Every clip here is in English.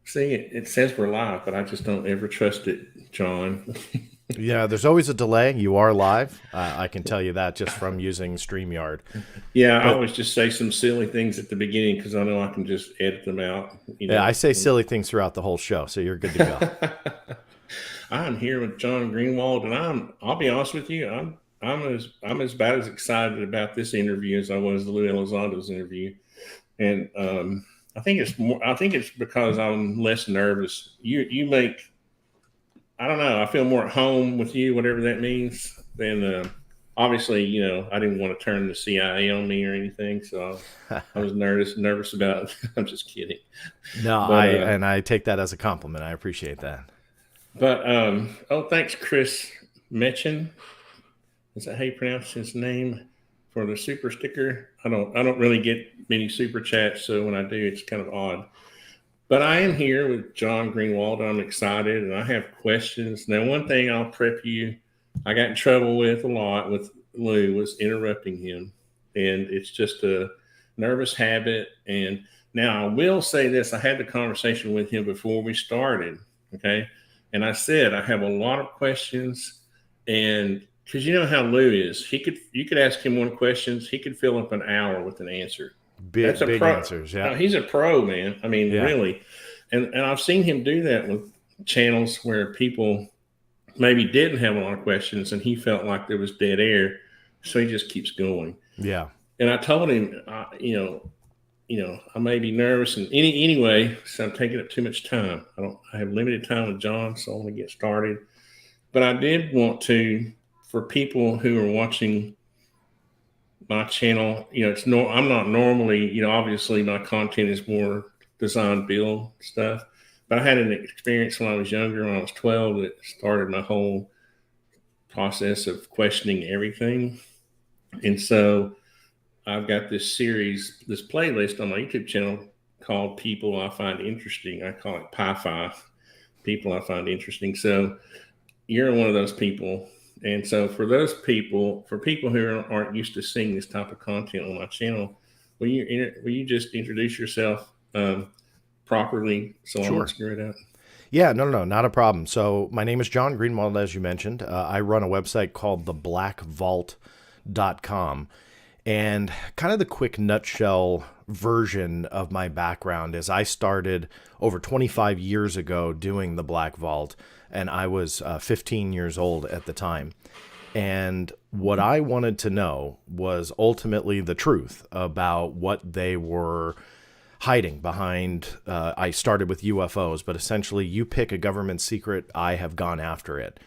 See, it says we're live, but I just don't ever trust it, John. Yeah, there's always a delay. You are live. I can tell you that just from using StreamYard. Yeah, I But always just say some silly things at the beginning because I know I can just edit them out. yeah, I say silly things throughout the whole show, so you're good to go. I'm here with John Greenwald, and I'll be honest with you, I'm as bad as excited about this interview as I was the Lou Elizondo's interview, and I think it's because I'm less nervous. You make I don't know. I feel more at home with you, whatever that means. Than obviously, I didn't want to turn the CIA on me or anything, so I was nervous about. I'm just kidding, No, but I take that as a compliment. I appreciate that. oh, thanks, Chris Metchin. Is that how you pronounce his name for the super sticker? I don't really get many super chats, so when I do, it's kind of odd. But I am here with John Greenwald. I'm excited and I have questions. Now, one thing I'll prep you, I got in trouble with a lot with Lou was interrupting him. And it's just a nervous habit. And now I will say this, I had the conversation with him before we started. Okay. And I said, I have a lot of questions. And because you know how Lou is, you could ask him one question, he could fill up an hour with an answer. That's Big a big pro. answers. Yeah, No, he's a pro, man. I mean, yeah. really. And I've seen him do that with channels where people maybe didn't have a lot of questions, and he felt like there was dead air, so he just keeps going. Yeah. And I told him, I may be nervous, and anyway, so I'm taking up too much time. I have limited time with John, so I want to get started. But I did want to, for people who are watching my channel, I'm not normally, obviously my content is more design build stuff, but I had an experience when I was younger, when I was 12, that started my whole process of questioning everything. And so I've got this playlist on my YouTube channel called People I Find Interesting. I call it PiFi, People I Find Interesting. So you're one of those people. And so for people who aren't used to seeing this type of content on my channel, will you just introduce yourself properly so I won't Sure. screw it up? Yeah, no, not a problem. So my name is John Greenwald, as you mentioned. I run a website called theblackvault.com. And kind of the quick nutshell version of my background is I started over 25 years ago doing the Black Vault, and I was 15 years old at the time. And what I wanted to know was ultimately the truth about what they were hiding behind. I started with UFOs, but essentially you pick a government secret, I have gone after it.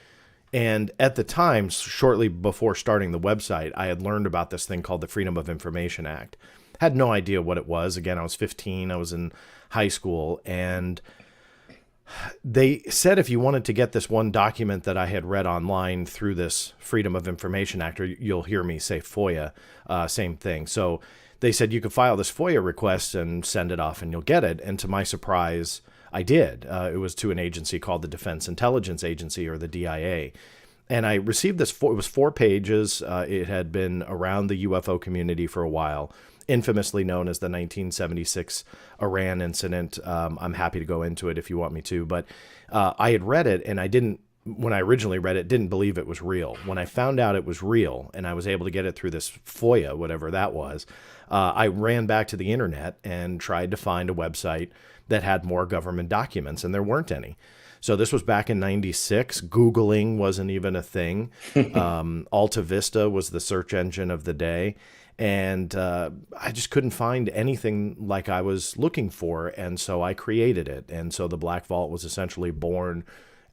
And at the time, shortly before starting the website, I had learned about this thing called the Freedom of Information Act. Had no idea what it was. Again, I was 15, I was in high school, and they said if you wanted to get this one document that I had read online through this Freedom of Information Act, or you'll hear me say FOIA, same thing. So they said you could file this FOIA request and send it off and you'll get it. And to my surprise, I did. It was to an agency called the Defense Intelligence Agency, or the DIA. And I received this, it was 4 pages. It had been around the UFO community for a while, infamously known as the 1976 Iran incident. I'm happy to go into it if you want me to. But I had read it, and when I originally read it, didn't believe it was real. When I found out it was real, and I was able to get it through this FOIA, whatever that was, I ran back to the internet and tried to find a website that had more government documents, and there weren't any. So this was back in 96. Googling wasn't even a thing. Alta Vista was the search engine of the day. And I just couldn't find anything like I was looking for. And so I created it. And so the Black Vault was essentially born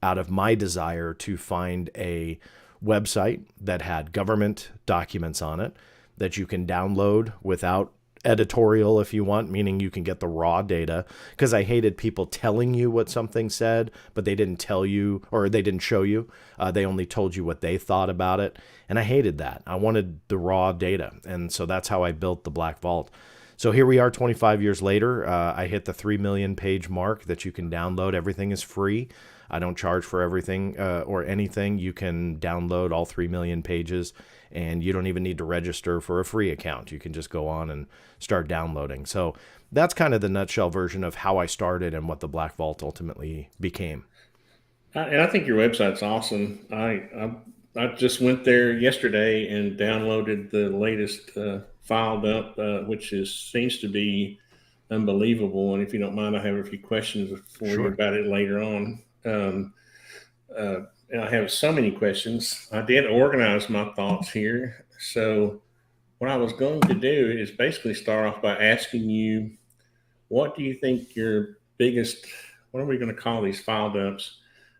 out of my desire to find a website that had government documents on it that you can download without editorial, if you want, meaning you can get the raw data, because I hated people telling you what something said, but they didn't tell you, or they didn't show you. They only told you what they thought about it. And I hated that. I wanted the raw data. And so that's how I built the Black Vault. So here we are 25 years later. I hit the 3 million page mark that you can download. Everything is free. I don't charge for everything or anything. You can download all 3 million pages, and you don't even need to register for a free account. You can just go on and start downloading. So that's kind of the nutshell version of how I started and what the Black Vault ultimately became. And I think your website's awesome. I just went there yesterday and downloaded the latest file dump, which seems to be unbelievable. And if you don't mind, I have a few questions for you Sure. about it later on. And I have so many questions. I did organize my thoughts here. So what I was going to do is basically start off by asking you, what do you think your biggest, what are we going to call these file dumps?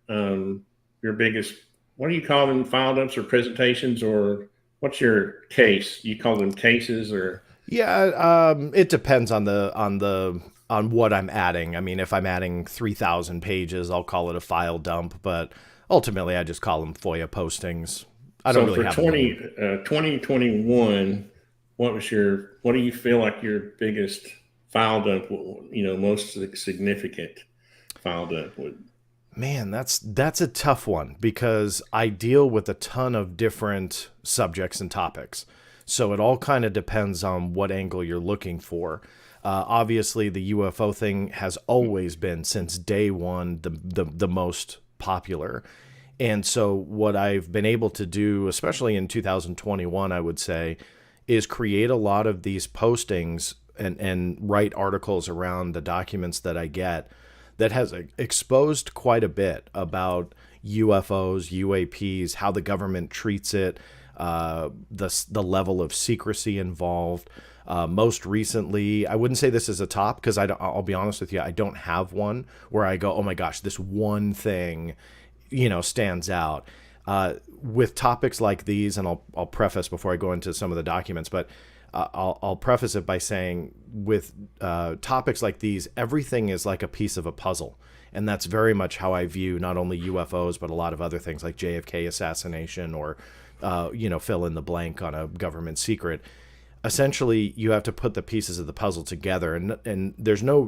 Your biggest, what do you call them, file dumps or presentations, or what's your case? You call them cases or? Yeah, it depends on on what I'm adding. I mean, if I'm adding 3,000 pages, I'll call it a file dump, but ultimately I just call them FOIA postings. I don't So really for have a name. 2021, what do you feel like your biggest file dump, most significant file dump would? Man, that's a tough one because I deal with a ton of different subjects and topics. So it all kind of depends on what angle you're looking for. Obviously, the UFO thing has always been since day one the most popular. And so what I've been able to do, especially in 2021, I would say, is create a lot of these postings and write articles around the documents that I get that has exposed quite a bit about UFOs, UAPs, how the government treats it, the level of secrecy involved. Most recently, I wouldn't say this is a top because I'll be honest with you, I don't have one where I go, oh my gosh, this one thing, stands out. With topics like these, and I'll preface before I go into some of the documents, but I'll preface it by saying with topics like these, everything is like a piece of a puzzle. And that's very much how I view not only UFOs, but a lot of other things like JFK assassination or, fill in the blank on a government secret. Essentially, you have to put the pieces of the puzzle together. And there's no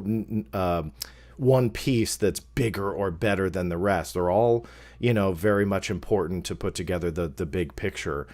one piece that's bigger or better than the rest. They're all, very much important to put together the big picture.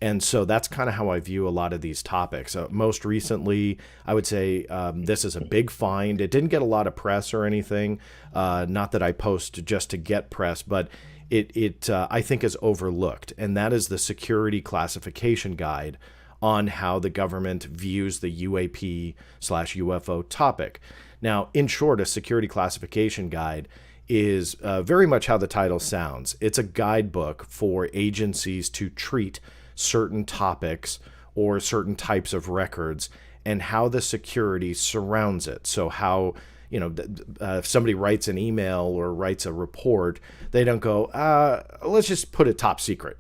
And so that's kind of how I view a lot of these topics. Most recently, I would say this is a big find. It didn't get a lot of press or anything. Not that I post just to get press, but it I think is overlooked. And that is the security classification guide on how the government views the UAP/UFO topic. Now, in short, a security classification guide is very much how the title sounds. It's a guidebook for agencies to treat certain topics or certain types of records and how the security surrounds it. So how, if somebody writes an email or writes a report, they don't go, let's just put it top secret.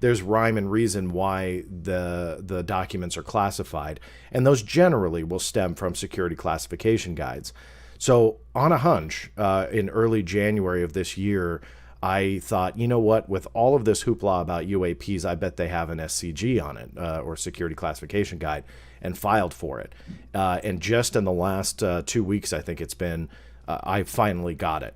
There's rhyme and reason why the documents are classified. And those generally will stem from security classification guides. So on a hunch, in early January of this year, I thought, you know what, with all of this hoopla about UAPs, I bet they have an SCG on it, or security classification guide, and filed for it. And just in the last 2 weeks, I think it's been, I finally got it.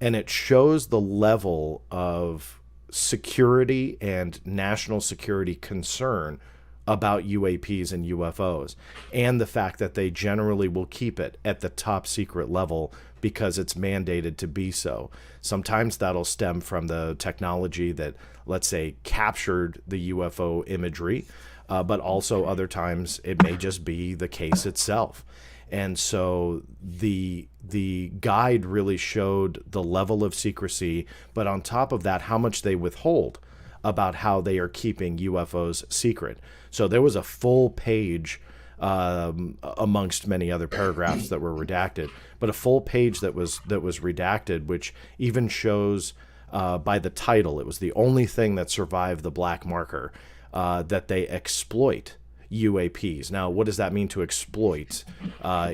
And it shows the level of security and national security concern about UAPs and UFOs, and the fact that they generally will keep it at the top secret level because it's mandated to be so. Sometimes that'll stem from the technology that, let's say, captured the UFO imagery, but also other times it may just be the case itself. And so the guide really showed the level of secrecy, but on top of that, how much they withhold about how they are keeping UFOs secret. So there was a full page, amongst many other paragraphs that were redacted, but a full page that was redacted, which even shows by the title, it was the only thing that survived the black marker, that they exploit UAPs. Now, what does that mean, to exploit?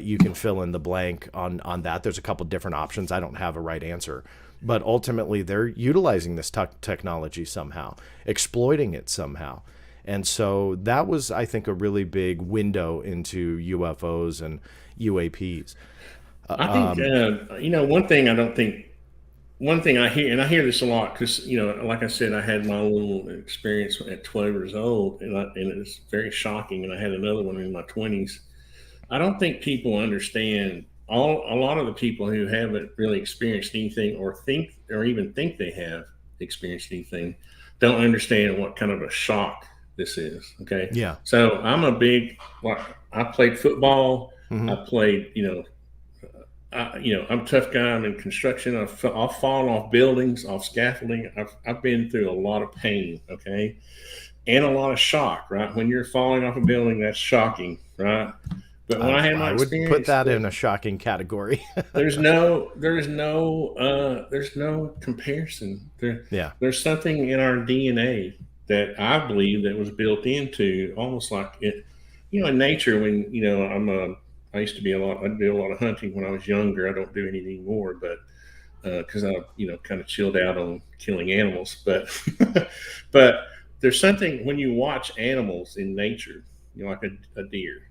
You can fill in the blank on that. There's a couple different options. I don't have a right answer. But ultimately, they're utilizing this technology somehow, exploiting it somehow. And so that was, I think, a really big window into UFOs and UAPs. I think, one thing I hear, and I hear this a lot because, like I said, I had my little experience at 12 years old, and it's very shocking. And I had another one in my 20s. I don't think people understand. A lot of the people who haven't really experienced anything, or even think they have experienced anything, don't understand what kind of a shock this is. Okay, Yeah. so I'm a big, like, I played football. Hmm. I played, I'm a tough guy. I'm in construction. I've fallen off buildings, off scaffolding. I've been through a lot of pain, okay, and a lot of shock, right? When you're falling off a building, that's shocking, right? But when I had my I would put experience, that in a shocking category. there's no comparison. Yeah. There's something in our DNA that I believe that was built into, almost like it, in nature. When I used to be I did a lot of hunting when I was younger. I don't do anything anymore, but because I kind of chilled out on killing animals. But but there's something when you watch animals in nature, like a deer.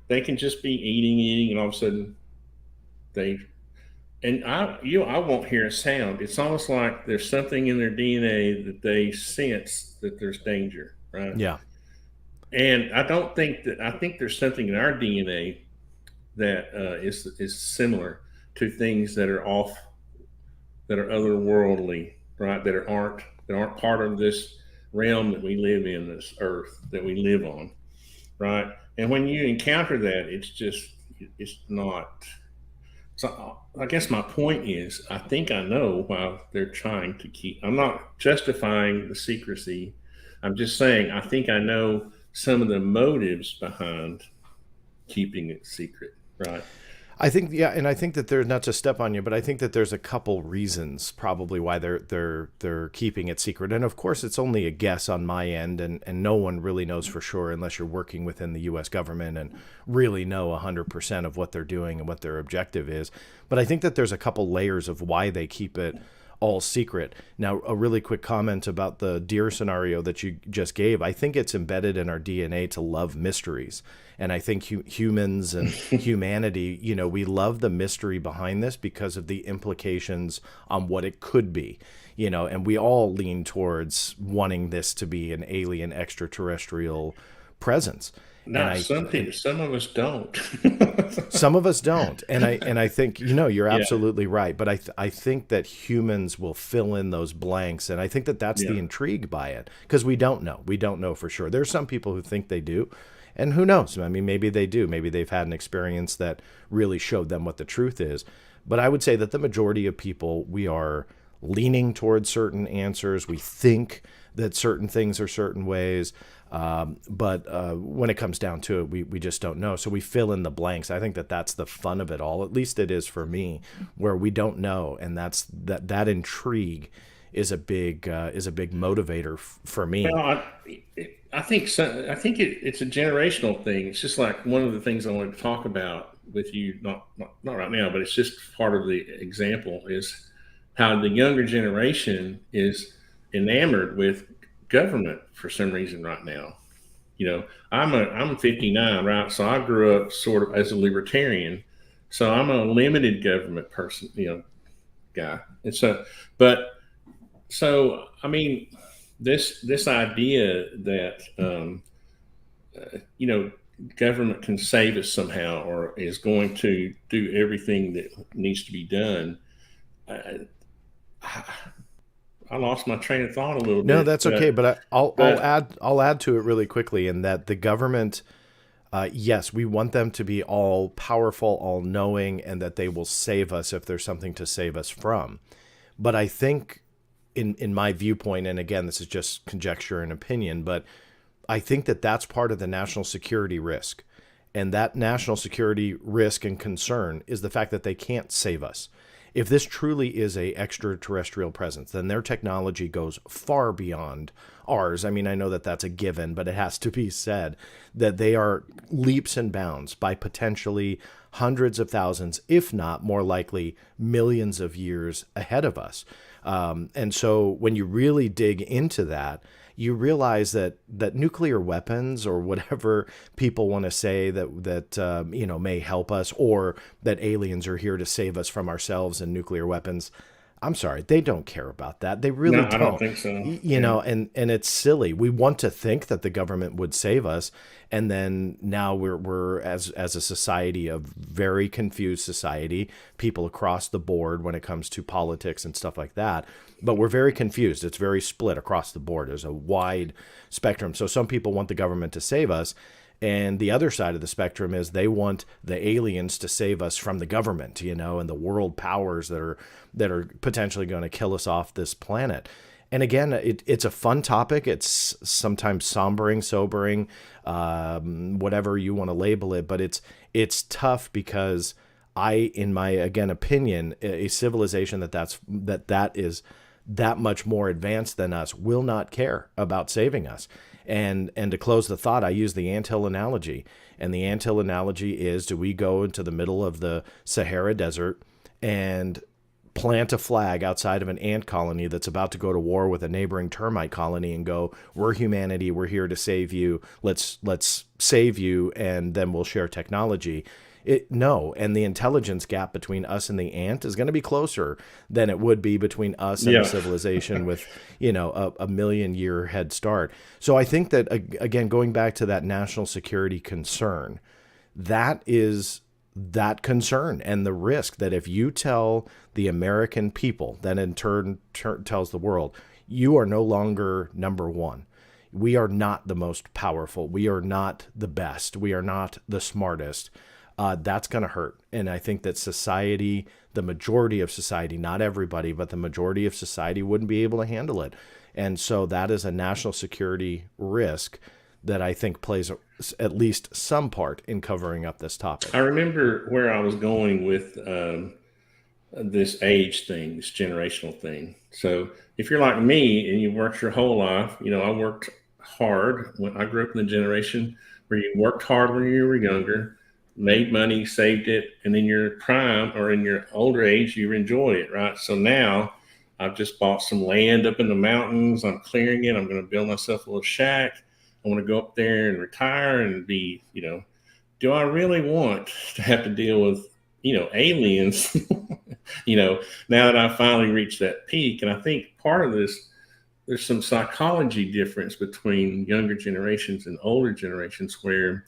They can just be eating, and all of a sudden they I won't hear a sound. It's almost like there's something in their DNA that they sense that there's danger, right? Yeah. And I think there's something in our DNA that is similar to things that are that are otherworldly, right? That aren't part of this realm that we live in, this earth that we live on, right? And when you encounter that, it's not. So I guess my point is, I think I know why they're trying to keep. I'm not justifying the secrecy. I'm just saying I think I know some of the motives behind keeping it secret, right? I think, yeah, and I think that there's, not to step on you, but I think that there's a couple reasons probably why they're keeping it secret. And of course, it's only a guess on my end, and no one really knows for sure unless you're working within the U.S. government and really know 100% of what they're doing and what their objective is. But I think that there's a couple layers of why they keep it all secret. Now, a really quick comment about the deer scenario that you just gave. I think it's embedded in our DNA to love mysteries. And I think humans and humanity, we love the mystery behind this because of the implications on what it could be, and we all lean towards wanting this to be an alien extraterrestrial presence. Not something. Some of us don't. Some of us don't, and I think you're Yeah, absolutely right. But I think that humans will fill in those blanks, and I think that that's the yeah, intrigue by it, because we don't know. We don't know for sure. There's some people who think they do, and who knows? I mean, maybe they do. Maybe they've had an experience that really showed them what the truth is. But I would say that the majority of people, we are leaning towards certain answers. We think that certain things are certain ways. But when it comes down to it, we just don't know. So we fill in the blanks. I think that that's the fun of it all. At least it is for me, where we don't know, and that intrigue is a big motivator for me. well, I think so. I think it's a generational thing. It's just like one of the things I wanted to talk about with you, not right now, but it's just part of the example is how the younger generation is enamored with government for some reason right now. I'm 59, right? So I grew up sort of as a libertarian. So I'm a limited government person, guy. And so, but so I mean, this idea that you know government can save us somehow or is going to do everything that needs to be done. I, I lost my train of thought a little No, bit, that's okay. But but I'll add to it really quickly in that the government, yes, we want them to be all powerful, all knowing, and that they will save us if there's something to save us from. But I think, in my viewpoint, and again, this is just conjecture and opinion, but I think that that's part of the national security risk. And that national security risk and concern is the fact that they can't save us. If this truly is a extraterrestrial presence, then their technology goes far beyond ours. I mean, I know that that's a given, but it has to be said that they are leaps and bounds by potentially hundreds of thousands, if not more likely millions of years ahead of us. And so when you really dig into that, you realize that nuclear weapons or whatever people want to say that may help us, or that aliens are here to save us from ourselves and nuclear weapons, I'm sorry, they don't care about that. They No, really I don't don't. think so. You Yeah. know, and it's silly. We want to think that the government would save us, and then now we're as a society, a very confused society, people across the board when it comes to politics and stuff like that. But we're very confused. It's very split across the board. There's a wide spectrum. So some people want the government to save us, and the other side of the spectrum is they want the aliens to save us from the government, you know, and the world powers that are potentially going to kill us off this planet. And again, it's a fun topic. It's sometimes sobering, whatever you want to label it. But it's tough because in my again opinion, a civilization that is that much more advanced than us will not care about saving us. And to close the thought, I use the anthill analogy. And the anthill analogy is, do we go into the middle of the Sahara Desert and plant a flag outside of an ant colony that's about to go to war with a neighboring termite colony and go, we're humanity, we're here to save you, let's save you, and then we'll share technology? No, and the intelligence gap between us and the ant is going to be closer than it would be between us and a civilization with, you know, a million-year head start. So I think that, again, going back to that national security concern, that is that concern and the risk that if you tell the American people, then in turn tells the world, you are no longer number one. We are not the most powerful. We are not the best. We are not the smartest. That's going to hurt. And I think that society, the majority of society, not everybody, but the majority of society wouldn't be able to handle it. And so that is a national security risk that I think plays at least some part in covering up this topic. I remember where I was going with this age thing, this generational thing. So if you're like me and you worked your whole life, you know, I worked hard when I grew up in the generation where you worked hard when you were younger, made money, saved it, and in your prime or in your older age, you enjoyed it, right? So now I've just bought some land up in the mountains. I'm clearing it. I'm going to build myself a little shack. I want to go up there and retire and be, you know, do I really want to have to deal with, you know, aliens, you know, now that I finally reached that peak? And I think part of this, there's some psychology difference between younger generations and older generations where,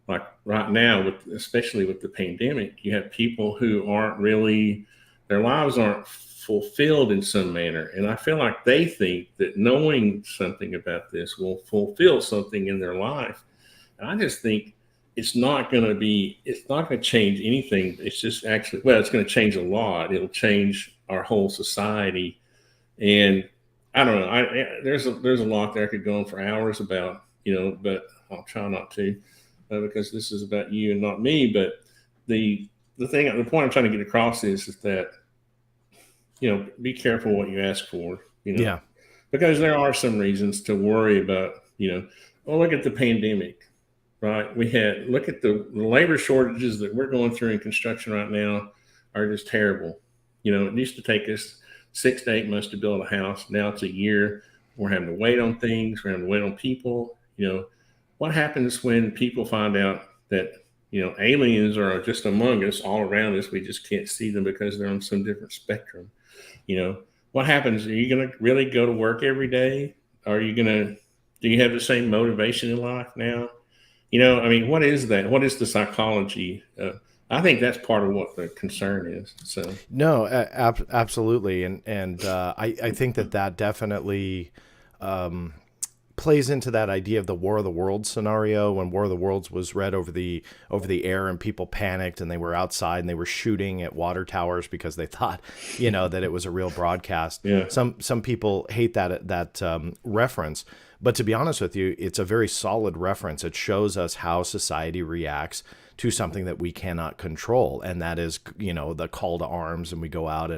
like right now, especially with the pandemic, you have people who aren't really, their lives aren't fulfilled in some manner. And I feel like they think that knowing something about this will fulfill something in their life. And I just think it's not going to change anything. It's just actually, well, it's going to change a lot. It'll change our whole society. And I don't know. There's a lot there I could go on for hours about, you know, but I'll try not to. Because this is about you and not me. But the point I'm trying to get across is that, you know, be careful what you ask for, you know, Yeah. because there are some reasons to worry about, you know, well, look at the pandemic, right? Look at the labor shortages that we're going through in construction right now are just terrible. You know, it used to take us 6 to 8 months to build a house. Now it's a year. We're having to wait on things. We're having to wait on people, you know. What happens when people find out that, you know, aliens are just among us, all around us? We just can't see them because they're on some different spectrum. You know, what happens? Are you going to really go to work every day? Do you have the same motivation in life now? You know, I mean, what is that? What is the psychology? I think that's part of what the concern is. So no, absolutely. And I think that definitely, plays into that idea of the War of the Worlds scenario, when War of the Worlds was read over the air and people panicked and they were outside and they were shooting at water towers because they thought, you know, that it was a real broadcast. Yeah. Some people hate that reference, but to be honest with you, it's a very solid reference. It shows us how society reacts to something that we cannot control, and that is, you know, the call to arms, and we go out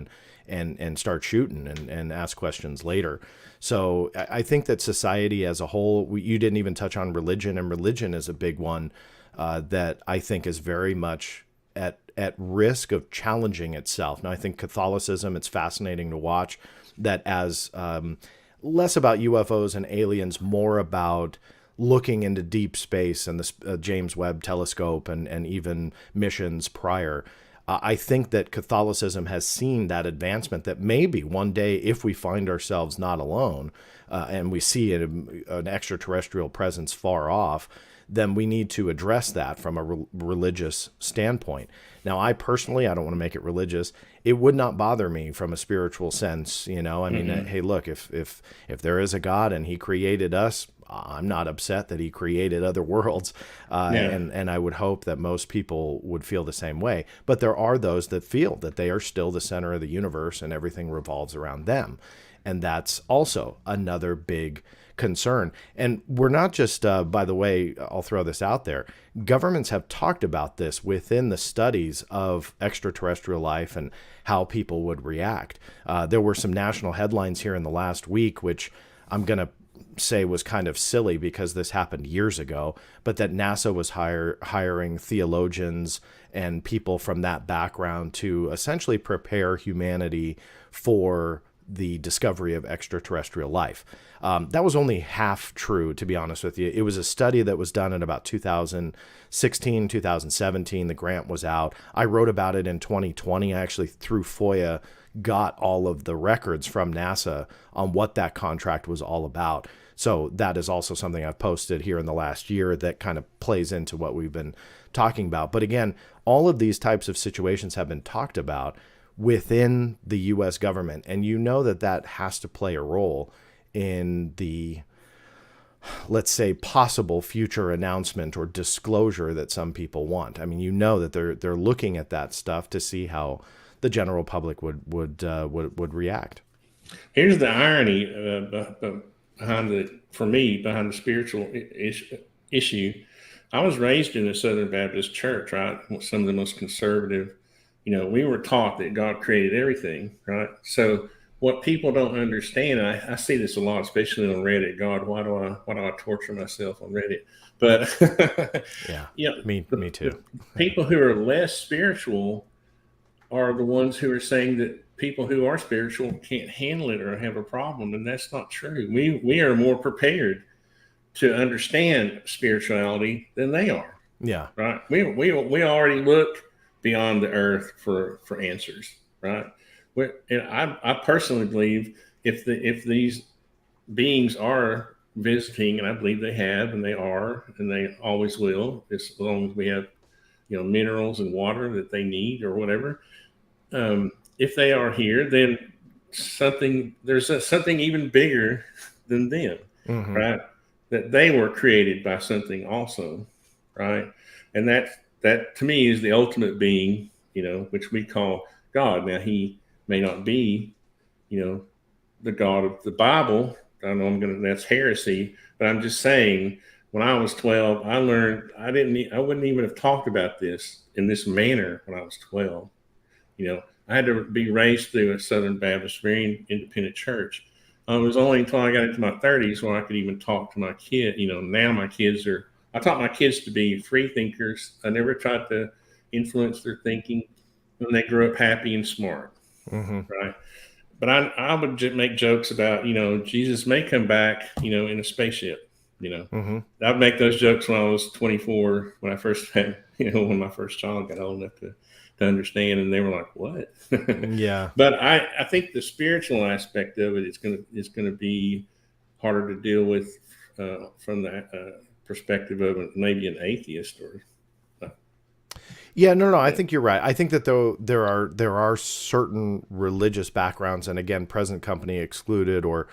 and start shooting and ask questions later. So I think that society as a whole, you didn't even touch on religion, and religion is a big one that I think is very much at risk of challenging itself. Now, I think Catholicism, it's fascinating to watch that as less about UFOs and aliens, more about looking into deep space and the James Webb Telescope and even missions prior. I think that Catholicism has seen that advancement, that maybe one day, if we find ourselves not alone, and we see an extraterrestrial presence far off, then we need to address that from a religious standpoint. Now, I personally, I don't want to make it religious. It would not bother me from a spiritual sense, you know. I mean, hey, look, if there is a God and He created us, I'm not upset that He created other worlds, and I would hope that most people would feel the same way. But there are those that feel that they are still the center of the universe and everything revolves around them, and that's also another big concern. And we're not just, by the way, I'll throw this out there, governments have talked about this within the studies of extraterrestrial life and how people would react. There were some national headlines here in the last week, which I'm going to say was kind of silly because this happened years ago, but that NASA was hiring theologians and people from that background to essentially prepare humanity for the discovery of extraterrestrial life. That was only half true, to be honest with you. It was a study that was done in about 2016, 2017. The grant was out. I wrote about it in 2020. I actually, through FOIA, got all of the records from NASA on what that contract was all about. So that is also something I've posted here in the last year that kind of plays into what we've been talking about. But again, all of these types of situations have been talked about within the U.S. government. And you know that that has to play a role in the, let's say, possible future announcement or disclosure that some people want. I mean, you know that they're looking at that stuff to see how the general public would react. Here's the irony behind the spiritual issue. I was raised in a Southern Baptist church, right? Some of the most conservative. You know, we were taught that God created everything, right? So what people don't understand, I see this a lot, especially on Reddit. God, why do I torture myself on Reddit? But yeah, you know, me too. The people who are less spiritual are the ones who are saying that people who are spiritual can't handle it or have a problem, and that's not true. We are more prepared to understand spirituality than they are. Yeah, right. We already look beyond the earth for answers, right? And I personally believe if these beings are visiting, and I believe they have, and they are, and they always will, as long as we have, you know, minerals and water that they need or whatever. If they are here, then there's something even bigger than them, right? That they were created by something also, right? And that to me is the ultimate being, you know, which we call God. Now, He may not be, you know, the God of the Bible. I know that's heresy, but I'm just saying, when I was 12, I learned I wouldn't even have talked about this in this manner when I was 12. You know, I had to be raised through a Southern Baptist, very independent church. It was only until I got into my 30s where I could even talk to my kid. You know, now I taught my kids to be free thinkers. I never tried to influence their thinking, and they grew up happy and smart, right? But I would just make jokes about, you know, Jesus may come back, you know, in a spaceship, you know. I'd make those jokes when I was 24, when I first had, you know, when my first child got old enough to understand, and they were like, what? Yeah. But I think the spiritual aspect of it is gonna be harder to deal with from the perspective of maybe an atheist or. Yeah, no, I think you're right. I think that though there are certain religious backgrounds, and again, present company excluded, or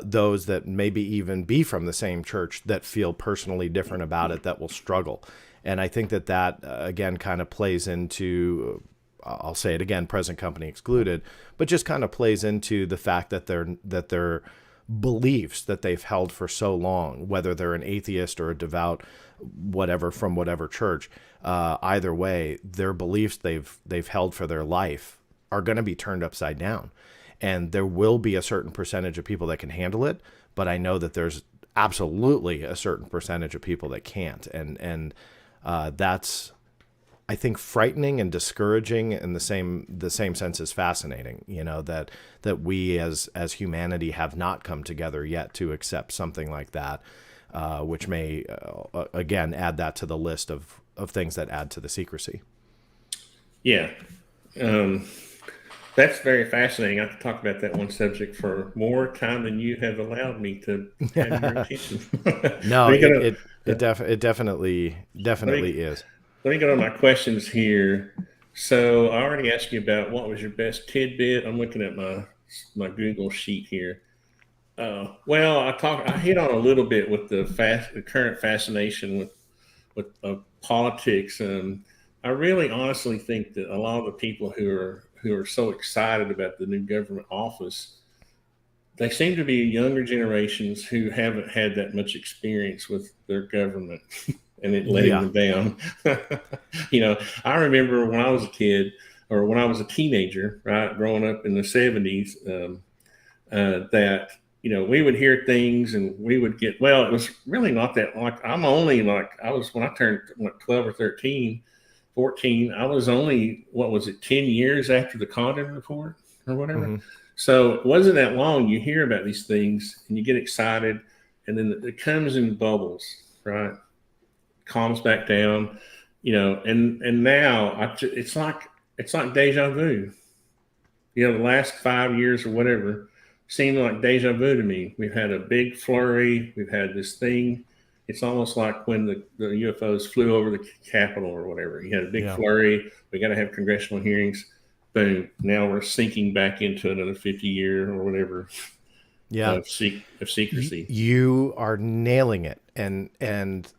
those that maybe even be from the same church that feel personally different about it, that will struggle. And I think that again kind of plays into, I'll say it again, present company excluded, but just kind of plays into the fact that their beliefs that they've held for so long, whether they're an atheist or a devout whatever from whatever church, either way, their beliefs they've held for their life are going to be turned upside down. And there will be a certain percentage of people that can handle it, but I know that there's absolutely a certain percentage of people that can't. And that's, I think, frightening and discouraging in the same sense as fascinating, you know, that we as humanity have not come together yet to accept something like that, which may, again, add that to the list of things that add to the secrecy. Yeah. Um, that's very fascinating. I could talk about that one subject for more time than you have allowed me to have your attention. let No, me go it to, it it def it definitely let me definitely is. let me go to my questions here. So I already asked you about what was your best tidbit. I'm looking at my Google sheet here. Well, I hit on a little bit with the current fascination with politics. I really honestly think that a lot of the people who are so excited about the new government office, they seem to be younger generations who haven't had that much experience with their government and it letting Yeah. them down. I remember when I was a kid or when I was a teenager, right, growing up in the 70s, that we would hear things and we would get, well, it was really not that, like I'm only like I was when I turned like 12 or 13, 14. I was only, what was it, 10 years after the Condon report or whatever. Hmm. So it wasn't that long. You hear about these things and you get excited, and then it comes in bubbles, right? Calms back down, and now it's like deja vu. The last 5 years or whatever seemed like deja vu to me. We've had a big flurry. We've had this thing. It's almost like when the UFOs flew over the Capitol or whatever. You had a big Yeah. flurry. We got to have congressional hearings. Boom. Now we're sinking back into another 50-year or whatever Yeah. of secrecy. You are nailing it. And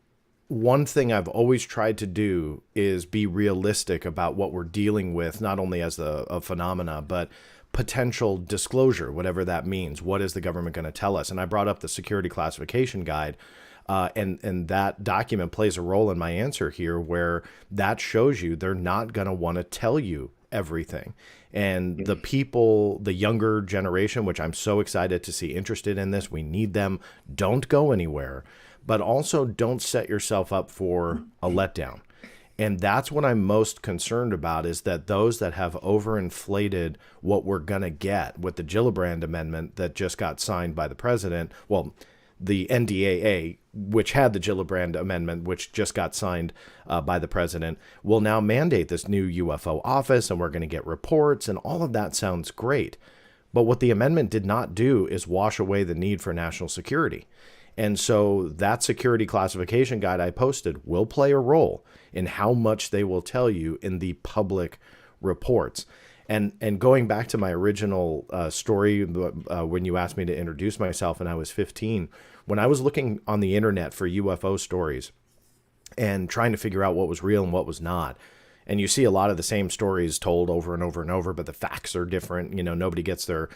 one thing I've always tried to do is be realistic about what we're dealing with, not only as a phenomena, but potential disclosure, whatever that means. What is the government going to tell us? And I brought up the security classification guide. And that document plays a role in my answer here, where that shows you they're not going to want to tell you everything. And the people, the younger generation, which I'm so excited to see interested in this, we need them. Don't go anywhere, but also don't set yourself up for a letdown. And that's what I'm most concerned about, is that those that have overinflated what we're going to get with the Gillibrand Amendment that just got signed by the president, well, the NDAA, which had the Gillibrand Amendment, which just got signed by the president, will now mandate this new UFO office, and we're going to get reports, and all of that sounds great. But what the amendment did not do is wash away the need for national security. And so that security classification guide I posted will play a role in how much they will tell you in the public reports. And going back to my original story, when you asked me to introduce myself and I was 15, when I was looking on the internet for UFO stories and trying to figure out what was real and what was not, and you see a lot of the same stories told over and over and over, but the facts are different. Nobody gets their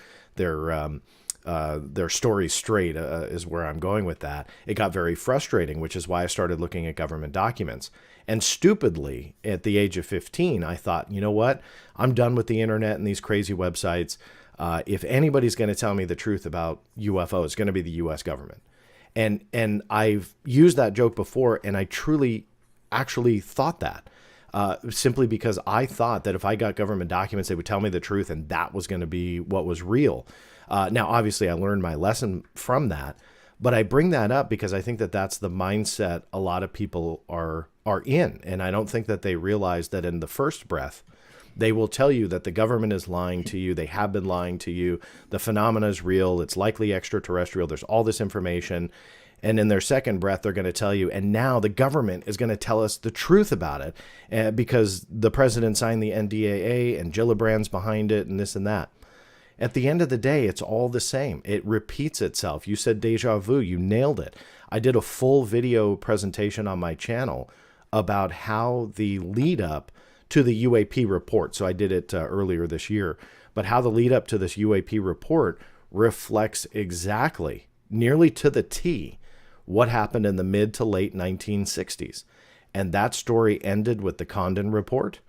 stories straight, is where I'm going with that. It got very frustrating, which is why I started looking at government documents. And stupidly, at the age of 15, I thought, you know what? I'm done with the internet and these crazy websites. If anybody's going to tell me the truth about UFO, it's going to be the U.S. government. And I've used that joke before, and I truly actually thought that. Simply because I thought that if I got government documents, they would tell me the truth, and that was going to be what was real. Now, obviously, I learned my lesson from that, but I bring that up because I think that that's the mindset a lot of people are in, and I don't think that they realize that in the first breath, they will tell you that the government is lying to you. They have been lying to you. The phenomena is real. It's likely extraterrestrial. There's all this information. And in their second breath, they're going to tell you, and now the government is going to tell us the truth about it because the president signed the NDAA and Gillibrand's behind it and this and that. At the end of the day, it's all the same. It repeats itself. You said deja vu. You nailed it. I did a full video presentation on my channel about how the lead up to the UAP report, so I did it earlier this year, but how the lead up to this UAP report reflects exactly, nearly to the T, what happened in the mid to late 1960s. And that story ended with the Condon report.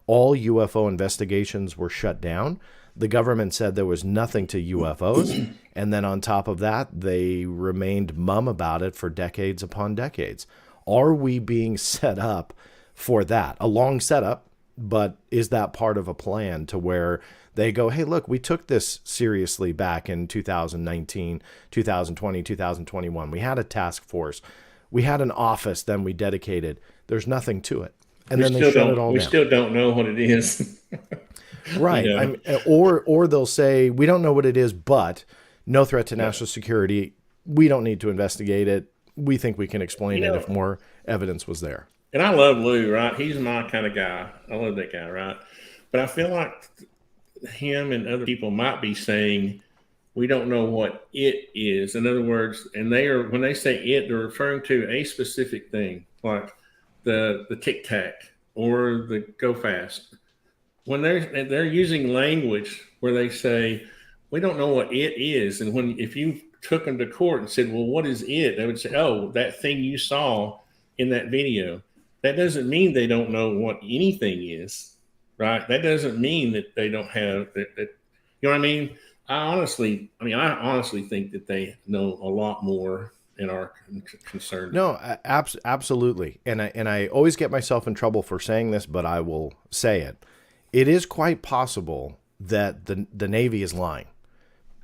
All UFO investigations were shut down. The government said there was nothing to UFOs. And then on top of that, they remained mum about it for decades upon decades. Are we being set up for that? A long setup, but is that part of a plan to where they go, hey, look, we took this seriously back in 2019, 2020, 2021. We had a task force. We had an office, then we dedicated. There's nothing to it. and then they shut it all we down. still don't know what it is. Right. You know? Or they'll say, we don't know what it is, but no threat to national security. We don't need to investigate it. We think we can explain it if more evidence was there. And I love Lou, right? He's my kind of guy. I love that guy, right? But I feel like him and other people might be saying, we don't know what it is. In other words, and when they say it, they're referring to a specific thing, like the Tic Tac or the Go Fast. When they're using language where they say, we don't know what it is, and if you took them to court and said, well, what is it? They would say, oh, that thing you saw in that video. That doesn't mean they don't know what anything is, right? That doesn't mean that they don't have that. You know what I mean? I honestly think that they know a lot more and are concerned. No, absolutely. And I always get myself in trouble for saying this, but I will say it. It is quite possible that the Navy is lying,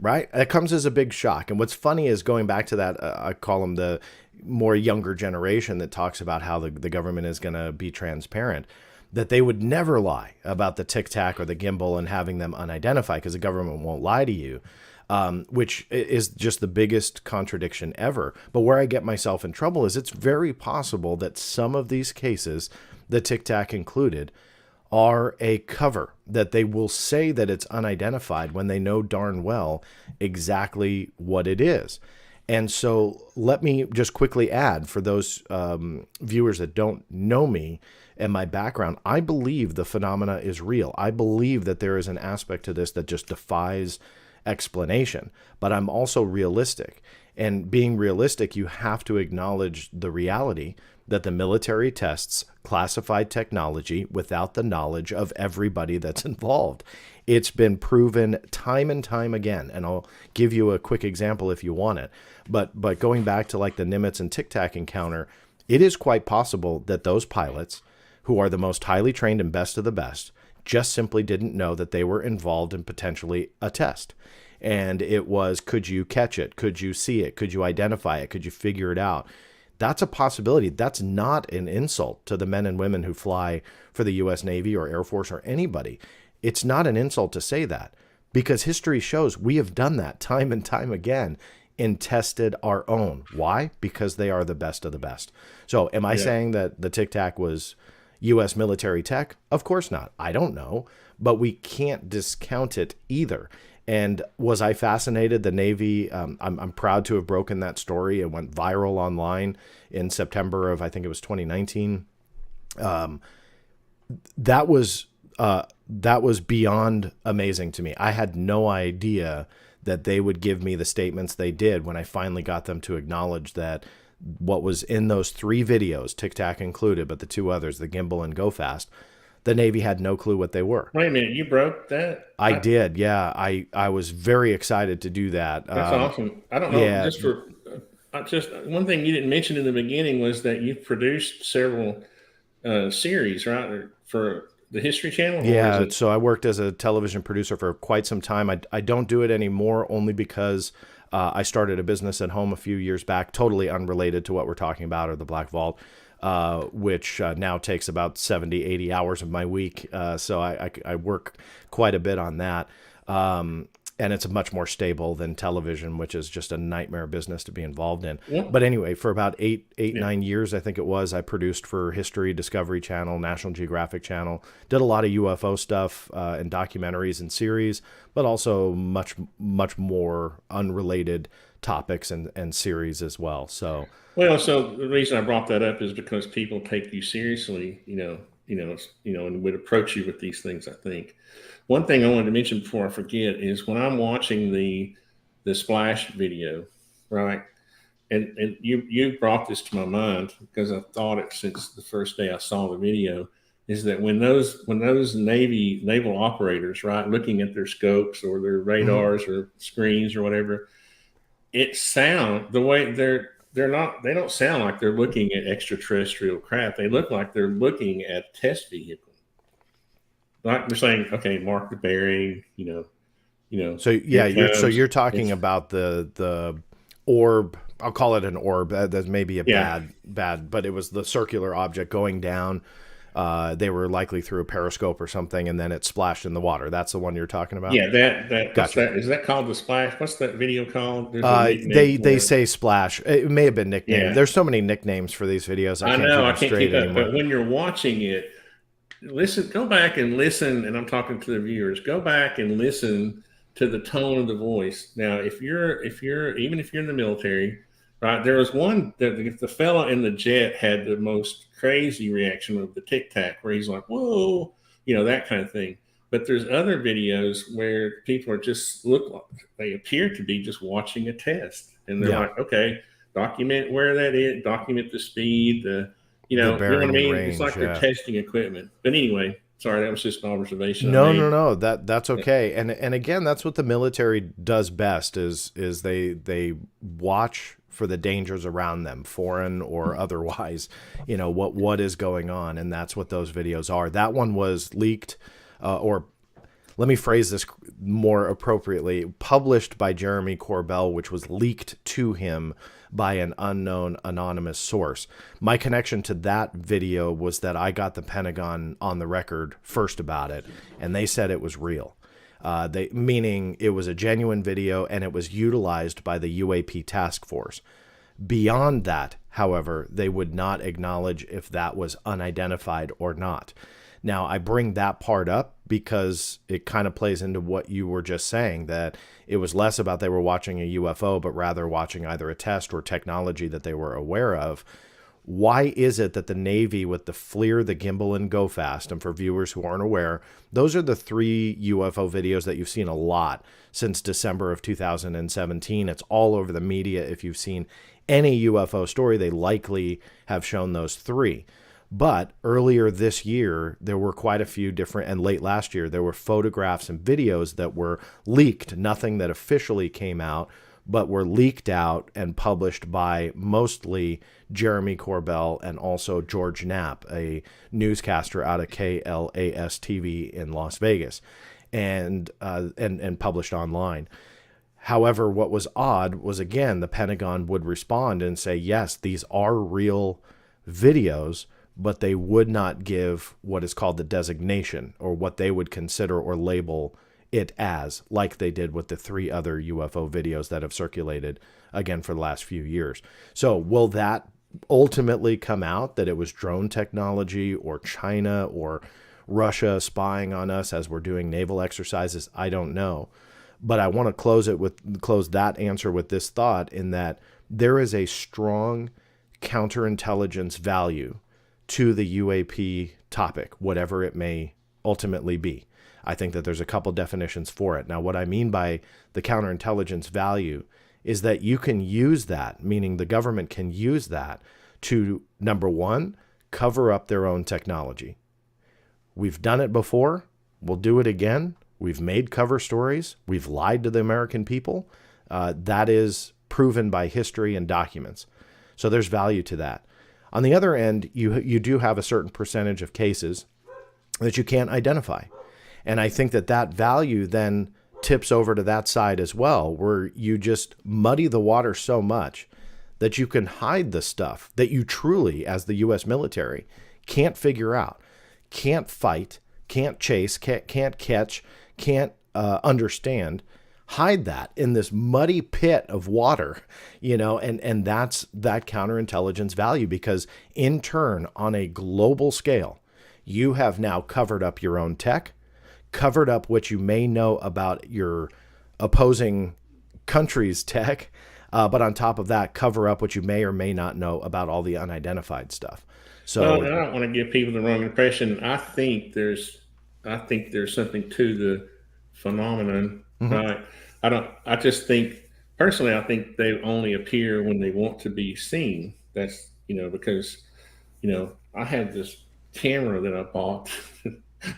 right? That comes as a big shock. And what's funny is going back to that, I call them the more younger generation that talks about how the government is going to be transparent, that they would never lie about the Tic Tac or the gimbal and having them unidentified because the government won't lie to you, which is just the biggest contradiction ever. But where I get myself in trouble is it's very possible that some of these cases, the Tic Tac included, are a cover, that they will say that it's unidentified when they know darn well exactly what it is. And so let me just quickly add, for those viewers that don't know me and my background, I believe the phenomena is real. I believe that there is an aspect to this that just defies explanation, but I'm also realistic. And being realistic, you have to acknowledge the reality that the military tests classified technology without the knowledge of everybody that's involved. It's been proven time and time again, and I'll give you a quick example if you want it. But going back to like the Nimitz and Tic Tac encounter, it is quite possible that those pilots, who are the most highly trained and best of the best, just simply didn't know that they were involved in potentially a test. And it was, could you catch it? Could you see it? Could you identify it? Could you figure it out? That's a possibility. That's not an insult to the men and women who fly for the U.S. Navy or Air Force or anybody. It's not an insult to say that, because history shows we have done that time and time again and tested our own. Why? Because they are the best of the best. So am I saying that the Tic Tac was U.S. military tech? Of course not. I don't know, but we can't discount it either. And was I fascinated? The Navy, I'm proud to have broken that story. It went viral online in September of, I think it was 2019. That was beyond amazing to me. I had no idea that they would give me the statements they did when I finally got them to acknowledge that what was in those 3 videos, Tic Tac included, but the 2 others, the gimbal and Go Fast, the Navy had no clue what they were. Wait a minute, you broke that? I did, yeah. I was very excited to do that. That's awesome. I don't know. Yeah. Just one thing you didn't mention in the beginning was that you've produced several series, right, for the History Channel? Yeah, so I worked as a television producer for quite some time. I don't do it anymore, only because I started a business at home a few years back, totally unrelated to what we're talking about, or the Black Vault, which now takes about 70, 80 hours of my week. So I work quite a bit on that. And it's much more stable than television, which is just a nightmare business to be involved in. Yeah. But anyway, for about 9 years, I think it was, I produced for History, Discovery Channel, National Geographic Channel, did a lot of UFO stuff and documentaries and series, but also much more unrelated topics and series as well. So the reason I brought that up is because people take you seriously, and would approach you with these things, I think. One thing I wanted to mention before I forget is when I'm watching the splash video, right? And you brought this to my mind because I've thought it since the first day I saw the video, is that when those naval operators, right, looking at their scopes or their radars or screens or whatever, the way they don't sound like they're looking at extraterrestrial craft. They look like they're looking at test vehicle. Like they're saying, okay, mark the bearing, So yeah, so you're talking about the orb. I'll call it an orb. That may be a bad, but it was the circular object going down They were likely through a periscope or something, and then it splashed in the water. That's the one you're talking about? Yeah, that what's Gotcha. that? Is that called the splash? What's that video called? There's a nickname They for it. say splash. It may have been nicknamed. Yeah, There's so many nicknames for these videos. I I can't know keep I them can't keep straight up, anymore. but when you're watching it, listen, go back and listen. And I'm talking to the viewers. Go back and listen to the tone of the voice. Now, even if you're in the military, right? There was one that the fella in the jet had the most crazy reaction of the tic tac, where he's like, "Whoa," that kind of thing. But there's other videos where people are just look like they appear to be just watching a test, and they're Yeah, like, "Okay, document where that is, document the speed, the you know what I bearing and mean? It's like range. they're Yeah. testing equipment." But anyway, sorry, that was just an observation I No, no, made. no. That's okay. And again, that's what the military does best is they watch for the dangers around them, foreign or otherwise. What is going on, and that's what those videos are. That one was leaked, or let me phrase this more appropriately, published by Jeremy Corbell, which was leaked to him by an unknown anonymous source. My connection to that video was that I got the Pentagon on the record first about it, and they said it was real. Meaning it was a genuine video and it was utilized by the UAP task force. Beyond that, however, they would not acknowledge if that was unidentified or not. Now, I bring that part up because it kind of plays into what you were just saying, that it was less about they were watching a UFO, but rather watching either a test or technology that they were aware of. Why is it that the Navy, with the FLIR, the gimbal, and Go Fast, and for viewers who aren't aware, those are the 3 UFO videos that you've seen a lot since December of 2017. It's all over the media. If you've seen any UFO story, they likely have shown those 3. But earlier this year, there were quite a few different, and late last year, there were photographs and videos that were leaked, nothing that officially came out, but were leaked out and published by mostly Jeremy Corbell and also George Knapp, a newscaster out of KLAS TV in Las Vegas, and published online. However, what was odd was, again, the Pentagon would respond and say, yes, these are real videos, but they would not give what is called the designation, or what they would consider or label it as, like they did with the 3 other UFO videos that have circulated, again, for the last few years. So will that ultimately come out, that it was drone technology or China or Russia spying on us as we're doing naval exercises? I don't know. But I want to close that answer with this thought, in that there is a strong counterintelligence value to the UAP topic, whatever it may ultimately be. I think that there's a couple definitions for it. Now, what I mean by the counterintelligence value is that you can use that, meaning the government can use that to, number one, cover up their own technology. We've done it before. We'll do it again. We've made cover stories. We've lied to the American people. That is proven by history and documents. So there's value to that. On the other end, you do have a certain percentage of cases that you can't identify. And I think that value then tips over to that side as well, where you just muddy the water so much that you can hide the stuff that you truly, as the U.S. military, can't figure out, can't fight, can't chase, can't catch, can't understand. Hide that in this muddy pit of water, and that's that counterintelligence value, because in turn, on a global scale, you have now covered up your own tech, covered up what you may know about your opposing country's tech, but on top of that, cover up what you may or may not know about all the unidentified stuff. So, Well, I don't want to give people the wrong impression. I think there's something to the phenomenon, right? I just think, personally, I think they only appear when they want to be seen. That's, because, I have this camera that I bought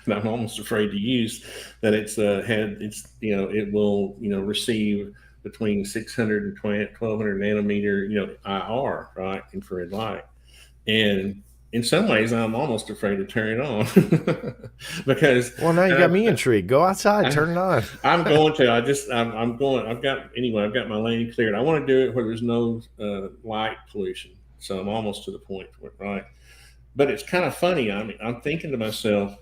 that I'm almost afraid to use, that it will, receive between 600 and 1200 nanometer, IR, right? Infrared light. And in some ways, I'm almost afraid to turn it on because well, now you got me intrigued. Go outside, turn it on. I'm going to. I'm going. I've got my lane cleared. I want to do it where there's no light pollution. So I'm almost to the point, right? but it's kind of funny. I mean, I'm thinking to myself,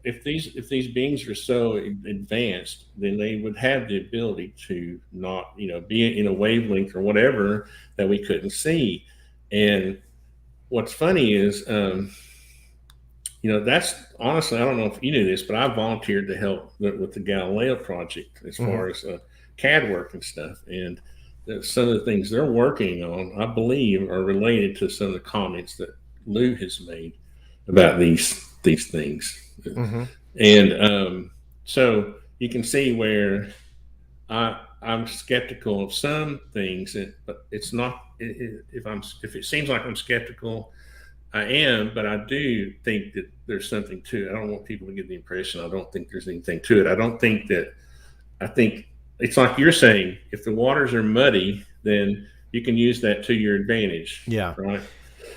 if these beings are so advanced, then they would have the ability to not, be in a wavelength or whatever that we couldn't see. And what's funny is, that's honestly, I don't know if you knew this, but I volunteered to help with the Galileo project as far as CAD work and stuff. And some of the things they're working on, I believe, are related to some of the comments that Lou has made about these things. And so you can see where I'm skeptical of some things, but it's not. If it seems like I'm skeptical, I am, but I do think that there's something to it. I don't want people to get the impression I don't think there's anything to it. I think it's like you're saying, if the waters are muddy, then you can use that to your advantage. Yeah. Right.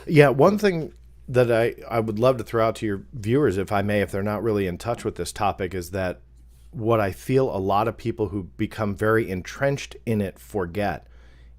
Yeah. One thing that I would love to throw out to your viewers, if I may, if they're not really in touch with this topic, is that what I feel a lot of people who become very entrenched in it forget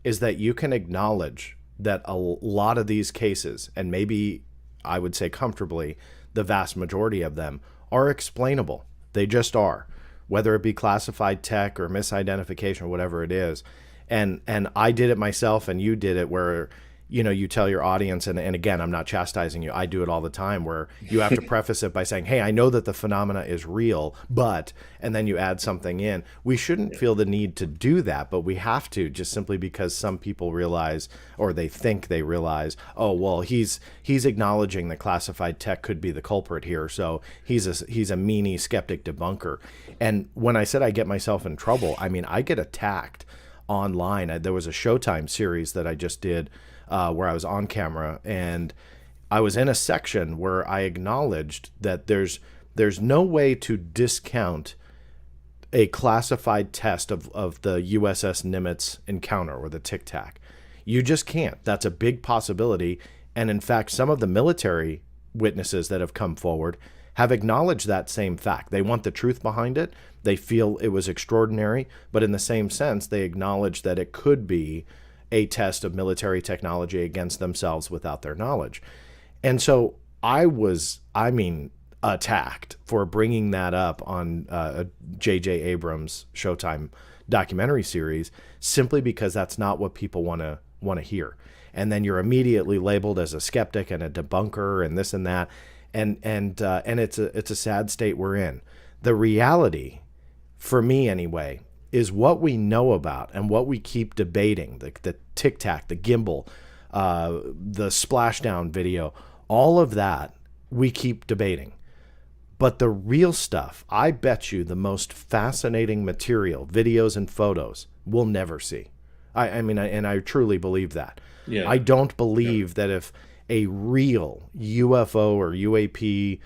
is that you can acknowledge that a lot of these cases, and maybe I would say comfortably, the vast majority of them are explainable. They just are, whether it be classified tech or misidentification or whatever it is. And I did it myself, and you did it, where you tell your audience, and again, I'm not chastising you, I do it all the time, where you have to preface it by saying, hey, I know that the phenomena is real, but, and then you add something in. We shouldn't feel the need to do that, but we have to, just simply because some people realize, or they think they realize, oh, well, he's acknowledging that classified tech could be the culprit here, so he's a meanie skeptic debunker. And when I said I get myself in trouble, I mean, I get attacked online. There was a Showtime series that I just did, where I was on camera, and I was in a section where I acknowledged that there's no way to discount a classified test of the USS Nimitz encounter or the Tic Tac. You just can't. That's a big possibility. And in fact, some of the military witnesses that have come forward have acknowledged that same fact. They want the truth behind it. They feel it was extraordinary, but in the same sense, they acknowledge that it could be a test of military technology against themselves without their knowledge. And so I was, attacked for bringing that up on a J.J. Abrams Showtime documentary series, simply because that's not what people want to hear. And then you're immediately labeled as a skeptic and a debunker and this and that. And it's a sad state we're in. The reality, for me anyway, is what we know about and what we keep debating, the Tic Tac, the gimbal, the splashdown video, all of that we keep debating. But the real stuff, I bet you the most fascinating material, videos and photos, we'll never see. I truly believe that. Yeah. I don't believe that if a real UFO or UAP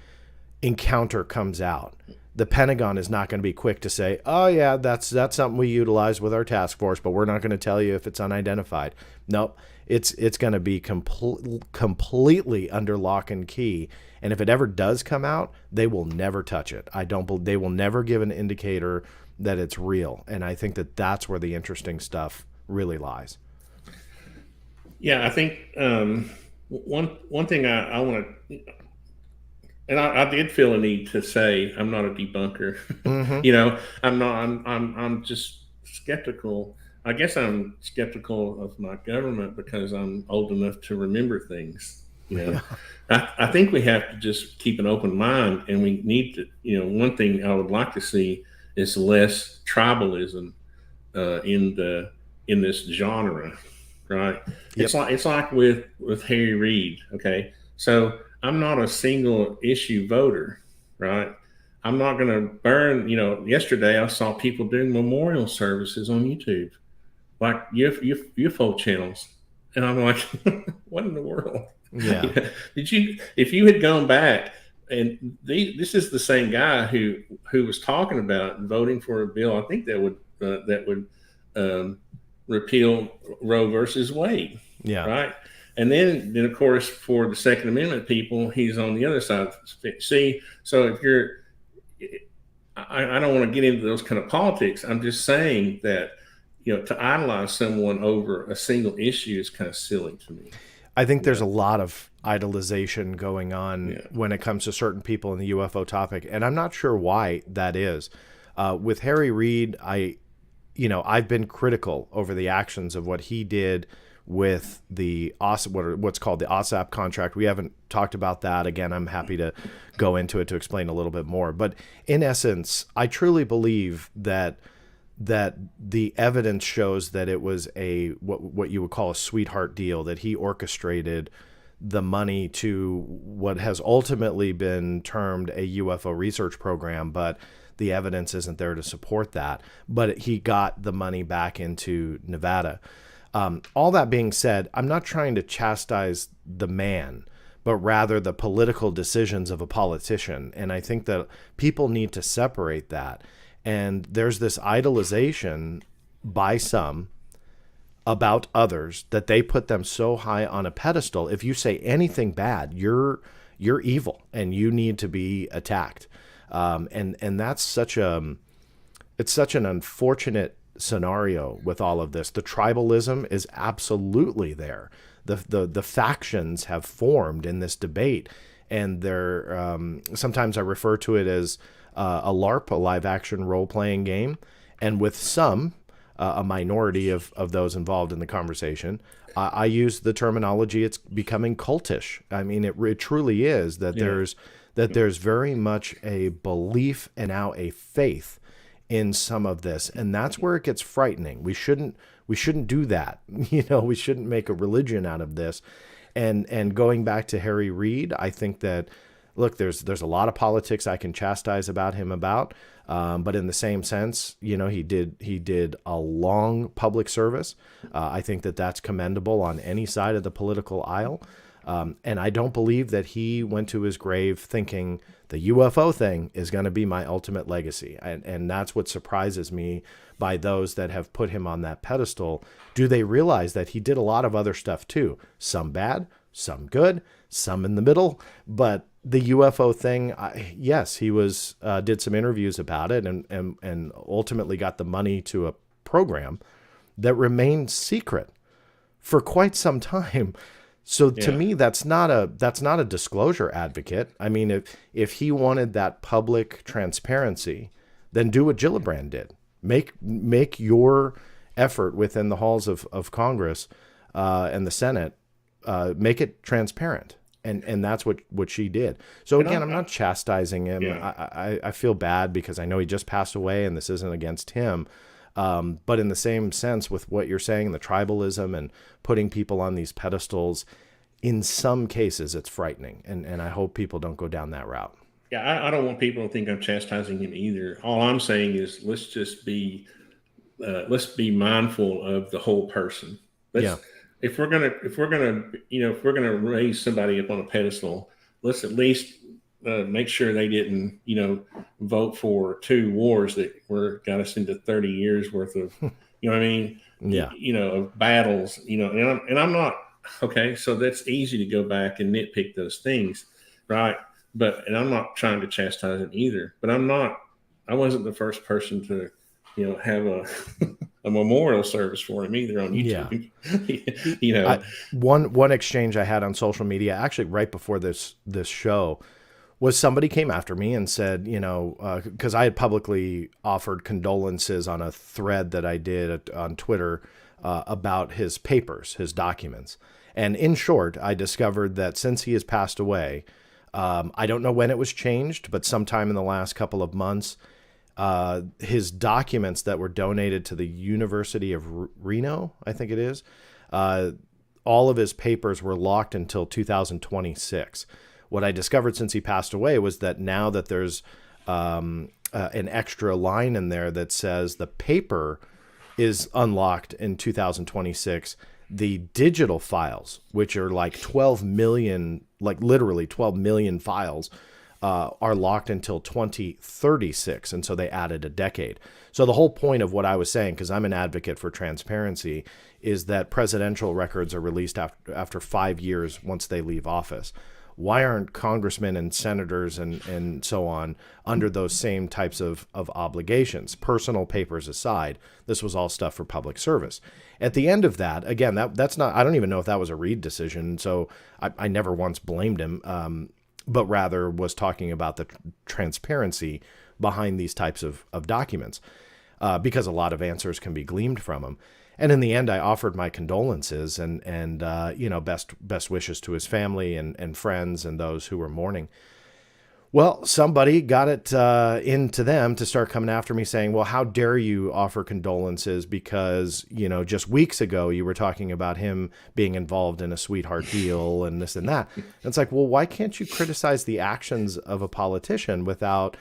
encounter comes out, the Pentagon is not going to be quick to say, oh yeah, that's something we utilize with our task force, but we're not going to tell you if it's unidentified. Nope. It's going to be completely under lock and key. And if it ever does come out, they will never touch it. They will never give an indicator that it's real. And I think that that's where the interesting stuff really lies. Yeah, I think one thing I want to, and I did feel a need to say I'm not a debunker. Mm-hmm. I'm just skeptical. I guess I'm skeptical of my government because I'm old enough to remember things. I think we have to just keep an open mind, and we need to. One thing I would like to see is less tribalism in this genre, right? Yep. It's like with Harry Reid. Okay, so I'm not a single issue voter, right? I'm not going to burn. Yesterday I saw people doing memorial services on YouTube, like UFO channels, and I'm like, what in the world? Yeah. If you had gone back, and this is the same guy who was talking about voting for a bill, I think that would repeal Roe versus Wade. Yeah. Right. And then of course, for the Second Amendment people, he's on the other side. See, so if you're, I don't want to get into those kind of politics. I'm just saying that, to idolize someone over a single issue is kind of silly to me. I think there's a lot of idolization going on when it comes to certain people in the UFO topic, and I'm not sure why that is. With Harry Reid, I've been critical over the actions of what he did with the what's called the OSAP contract. We haven't talked about that. Again, I'm happy to go into it to explain a little bit more. But in essence, I truly believe that the evidence shows that it was what you would call a sweetheart deal, that he orchestrated the money to what has ultimately been termed a UFO research program, but the evidence isn't there to support that. But he got the money back into Nevada. All that being said, I'm not trying to chastise the man, but rather the political decisions of a politician. And I think that people need to separate that. And there's this idolization by some about others that they put them so high on a pedestal. If you say anything bad, you're evil and you need to be attacked. And that's such an unfortunate scenario with all of this. The tribalism is absolutely there. The factions have formed in this debate, and they're sometimes I refer to it as a LARP, a live action role playing game, and with some a minority of those involved in the conversation, I use the terminology, it's becoming cultish. I mean, it truly is that there's very much a belief and now a faith in some of this, and that's where it gets frightening. We shouldn't do that. We shouldn't make a religion out of this. And going back to Harry Reid, I think that, look, there's a lot of politics I can chastise about him but in the same sense, he did a long public service. I think that that's commendable on any side of the political aisle. And I don't believe that he went to his grave thinking the UFO thing is going to be my ultimate legacy. And that's what surprises me by those that have put him on that pedestal. Do they realize that he did a lot of other stuff too? Some bad, some good, some in the middle. But the UFO thing, yes, he did some interviews about it and ultimately got the money to a program that remained secret for quite some time. So to me, that's not a disclosure advocate. I mean, if he wanted that public transparency, then do what Gillibrand did. Make your effort within the halls of Congress and the Senate, make it transparent. And that's what she did. So again, I'm not chastising him. Yeah. I feel bad because I know he just passed away and this isn't against him. But in the same sense with what you're saying, the tribalism and putting people on these pedestals, in some cases it's frightening. And I hope people don't go down that route. Yeah, I don't want people to think I'm chastising him either. All I'm saying is let's be mindful of the whole person. If we're gonna raise somebody up on a pedestal, let's at least make sure they didn't, vote for 2 wars that got us into 30 years worth of, of battles, and I'm not okay. So that's easy to go back and nitpick those things, right? And I'm not trying to chastise him either. But I wasn't the first person to, have a memorial service for him either on YouTube. Yeah. One exchange I had on social media, actually right before this show, was somebody came after me and said, because I had publicly offered condolences on a thread that I did on Twitter about his papers, his documents. And in short, I discovered that since he has passed away, I don't know when it was changed, but sometime in the last couple of months, his documents that were donated to the University of Reno, I think it is, all of his papers were locked until 2026. What I discovered since he passed away was that now that there's an extra line in there that says the paper is unlocked in 2026, the digital files, which are like 12 million, like literally 12 million files, are locked until 2036. And so they added a decade. So the whole point of what I was saying, because I'm an advocate for transparency, is that presidential records are released after 5 years once they leave office. why aren't congressmen and senators and so on under those same types of obligations? Personal papers aside, this was all stuff for public service. At the end of that, again, that's not, I don't even know if that was a Reid decision, so I never once blamed him, but rather was talking about the transparency behind these types of documents, because a lot of answers can be gleaned from them. And in the end, I offered my condolences and best wishes to his family and friends and those who were mourning. Well, somebody got it into them to start coming after me saying, well, how dare you offer condolences because, just weeks ago you were talking about him being involved in a sweetheart deal and this and that. And it's like, well, why can't you criticize the actions of a politician without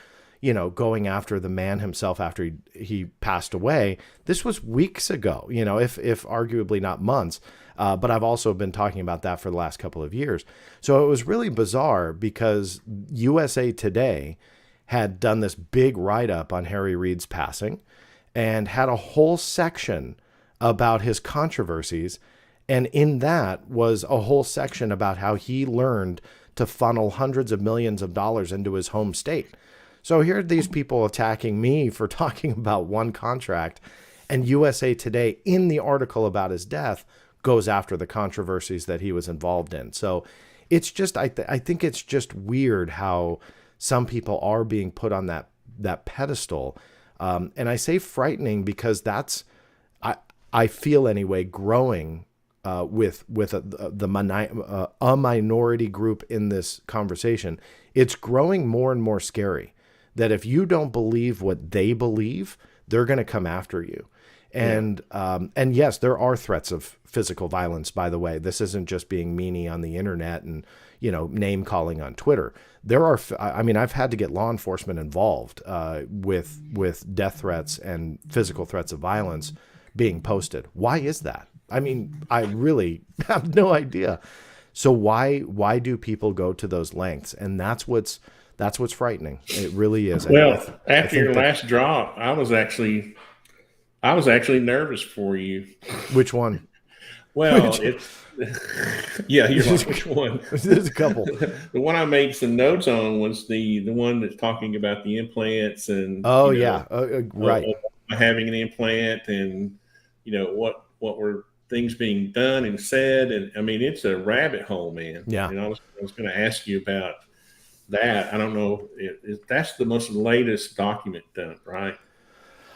going after the man himself after he passed away? This was weeks ago, if arguably not months. But I've also been talking about that for the last couple of years. So it was really bizarre because USA Today had done this big write-up on Harry Reid's passing and had a whole section about his controversies. And in that was a whole section about how he learned to funnel hundreds of millions of dollars into his home state. So here are these people attacking me for talking about one contract, and USA Today, in the article about his death, goes after the controversies that he was involved in. So it's just, I think it's just weird how some people are being put on that pedestal. And I say frightening because that's, I feel anyway, growing with a minority group in this conversation. It's growing more and more scary that if you don't believe what they believe, they're going to come after you. And yes, there are threats of physical violence, by the way. This isn't just being meanie on the internet and, name calling on Twitter. There are, I've had to get law enforcement involved with death threats and physical threats of violence being posted. Why is that? I really have no idea. So why do people go to those lengths? And that's what's frightening. It really is. Well, after your last drop, I was actually nervous for you. Which one? Well, you're like, which one? There's a couple. The one I made some notes on was the one that's talking about the implants and right, having an implant and what were things being done and said, and it's a rabbit hole, man. Yeah. And I was going to ask you about that. I don't know if that's the most latest document done, right?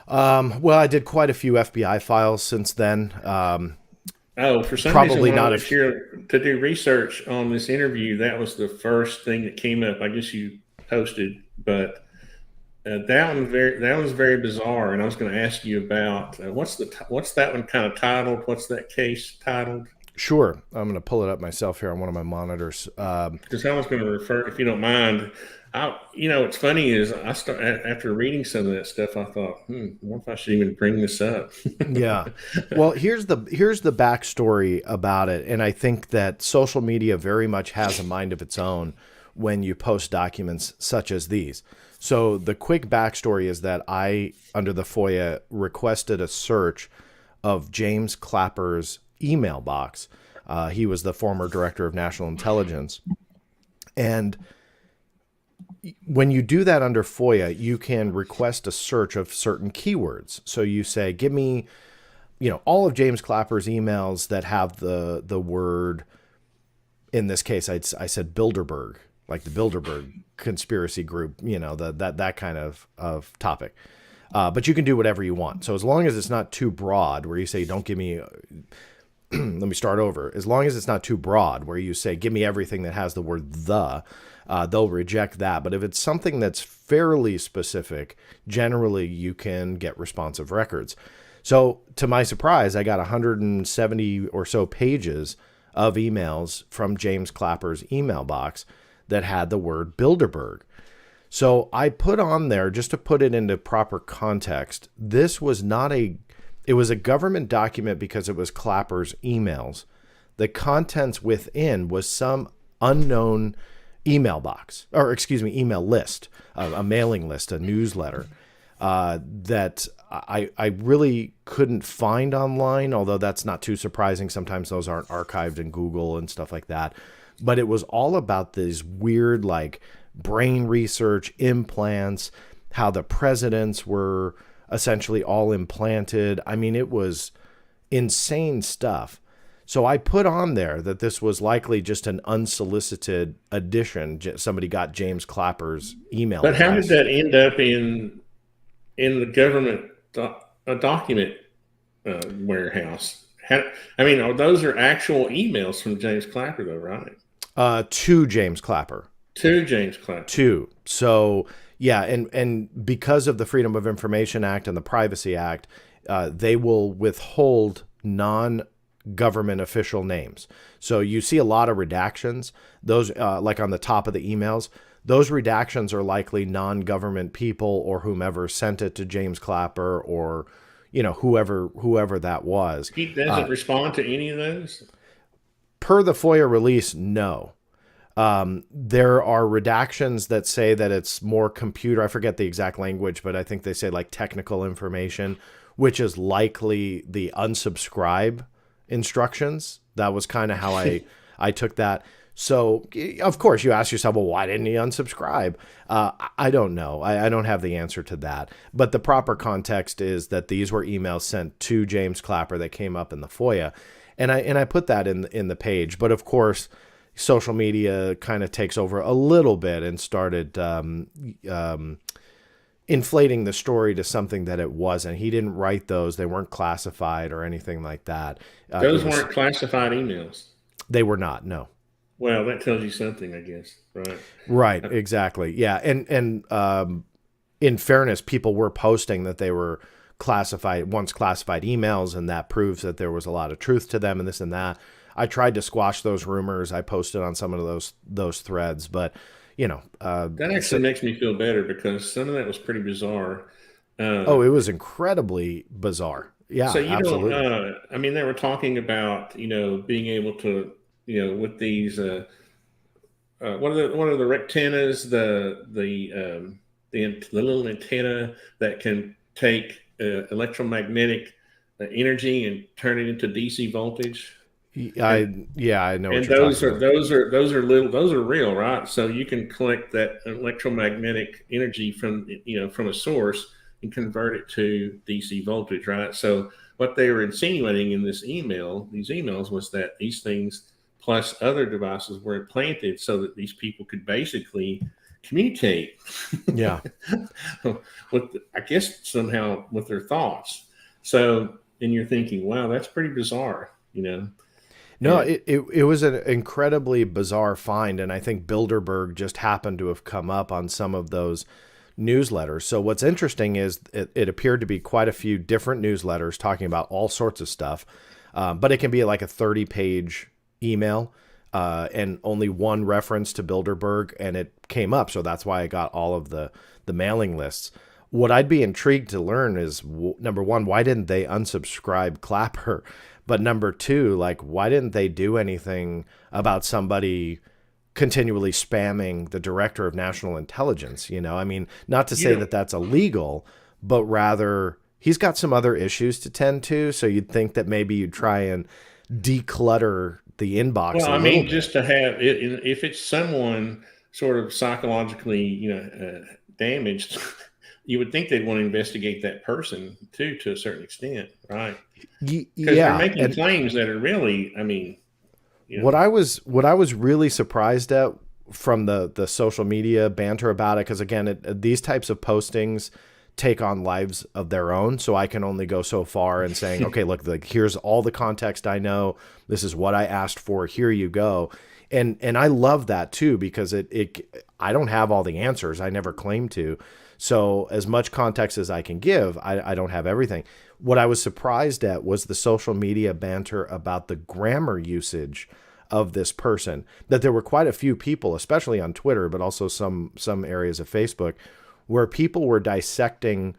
Well, I did quite a few FBI files since then. For some probably reason, not to do research on this interview, that was the first thing that came up. I guess you posted, but that was very bizarre. And I was going to ask you about what's that one kind of titled? What's that case titled? Sure, I'm going to pull it up myself here on one of my monitors. Because I was going to refer, if you don't mind. What's funny is after reading some of that stuff, I thought, what if I should even bring this up? Yeah. Well, here's the backstory about it. And I think that social media very much has a mind of its own when you post documents such as these. So the quick backstory is that I, under the FOIA, requested a search of James Clapper's email box. He was the former director of national intelligence. And when you do that under FOIA, you can request a search of certain keywords. So you say, give me, all of James Clapper's emails that have the word, in this case, I said Bilderberg, like the Bilderberg conspiracy group, that kind of topic. But you can do whatever you want. So as long as it's not too broad, where you say, don't give me, let me start over. As long as it's not too broad, where you say, give me everything that has the word they'll reject that. But if it's something that's fairly specific, generally you can get responsive records. So to my surprise, I got 170 or so pages of emails from James Clapper's email box that had the word Bilderberg. So I put on there, just to put it into proper context, this was it was a government document because it was Clapper's emails. The contents within was some unknown email list, a mailing list, a newsletter that I really couldn't find online, although that's not too surprising. Sometimes those aren't archived in Google and stuff like that. but it was all about these weird, like, brain research, implants, how the presidents were essentially all implanted. I mean, it was insane stuff. So I put on there that this was likely just an unsolicited addition. Somebody got James Clapper's email But how did address. that end up in the government a document warehouse? I mean, those are actual emails from James Clapper, though, right? To James Clapper. To James Clapper. Two. So yeah, and because of the Freedom of Information Act and the Privacy Act, they will withhold non-government official names. So you see a lot of redactions. Those like on the top of the emails, those redactions are likely non-government people or whomever sent it to James Clapper or whoever that was. He doesn't respond to any of those. Per the FOIA release, no. There are redactions that say that it's more computer. I forget the exact language, but I think they say like technical information, which is likely the unsubscribe instructions. That was kind of how I took that. So, of course, you ask yourself, well, why didn't he unsubscribe? I don't know. I don't have the answer to that. But the proper context is that these were emails sent to James Clapper that came up in the FOIA. And I put that in the page. But, of course, social media kind of takes over a little bit and started inflating the story to something that it wasn't. He didn't write those. They weren't classified or anything like that. Those weren't classified emails. They were not, no. Well, that tells you something, I guess, right? Right, exactly. Yeah, and in fairness, people were posting that they were once classified emails, and that proves that there was a lot of truth to them and this and that. I tried to squash those rumors. I posted on some of those threads, but that actually makes me feel better because some of that was pretty bizarre. It was incredibly bizarre. Yeah, so absolutely. I mean, they were talking about being able to with these what are the rectennas, the little antenna that can take electromagnetic energy and turn it into DC voltage. I know. And those are real, right? So you can collect that electromagnetic energy from a source and convert it to DC voltage, right? So what they were insinuating in these emails was that these things plus other devices were implanted so that these people could basically communicate. Yeah. I guess somehow with their thoughts. So then you're thinking, wow, that's pretty bizarre, No, it was an incredibly bizarre find, and I think Bilderberg just happened to have come up on some of those newsletters. So what's interesting is it appeared to be quite a few different newsletters talking about all sorts of stuff, but it can be like a 30-page email and only one reference to Bilderberg, and it came up. So that's why I got all of the mailing lists. What I'd be intrigued to learn is, number one, why didn't they unsubscribe Clapper? But number two, like, why didn't they do anything about somebody continually spamming the director of national intelligence? I mean, not to say that that's illegal, but rather he's got some other issues to tend to. So you'd think that maybe you'd try and declutter the inbox. Well, I mean, just to have it, if it's someone sort of psychologically, damaged, you would think they'd want to investigate that person too, to a certain extent, right? Because they're making claims that are really, I mean, what I was really surprised at from the social media banter about it, because again, these types of postings take on lives of their own, so I can only go so far in saying, okay, look, here's all the context I know. This is what I asked for. Here you go. And I love that too, because I don't have all the answers. I never claim to. So as much context as I can give, I don't have everything. What I was surprised at was the social media banter about the grammar usage of this person, that there were quite a few people, especially on Twitter, but also some areas of Facebook, where people were dissecting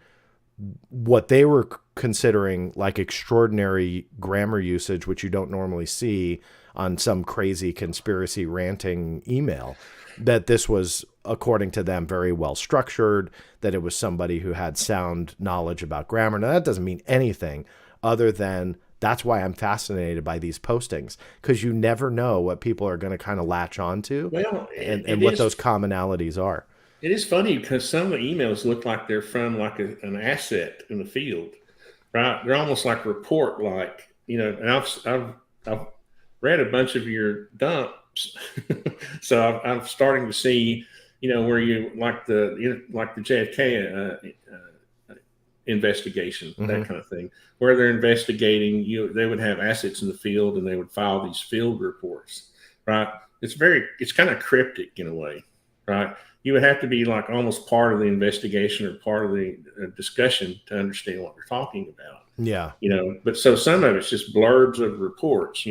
what they were considering like extraordinary grammar usage, which you don't normally see on some crazy conspiracy ranting email, that this was, according to them, very well structured, that it was somebody who had sound knowledge about grammar. Now, that doesn't mean anything other than that's why I'm fascinated by these postings, because you never know what people are going to kind of latch onto, Well, and what those commonalities are. it is funny because some of the emails look like they're from like an asset in the field, right? They're almost like report, like, and I've read a bunch of your dumps, so I'm starting to see, where you like the JFK investigation, Mm-hmm. that kind of thing, where they're investigating. They would have assets in the field, and they would file these field reports, right? It's kind of cryptic in a way, right? You would have to be like almost part of the investigation or part of the discussion to understand what they're talking about. Yeah. But so some of it's just blurbs of reports.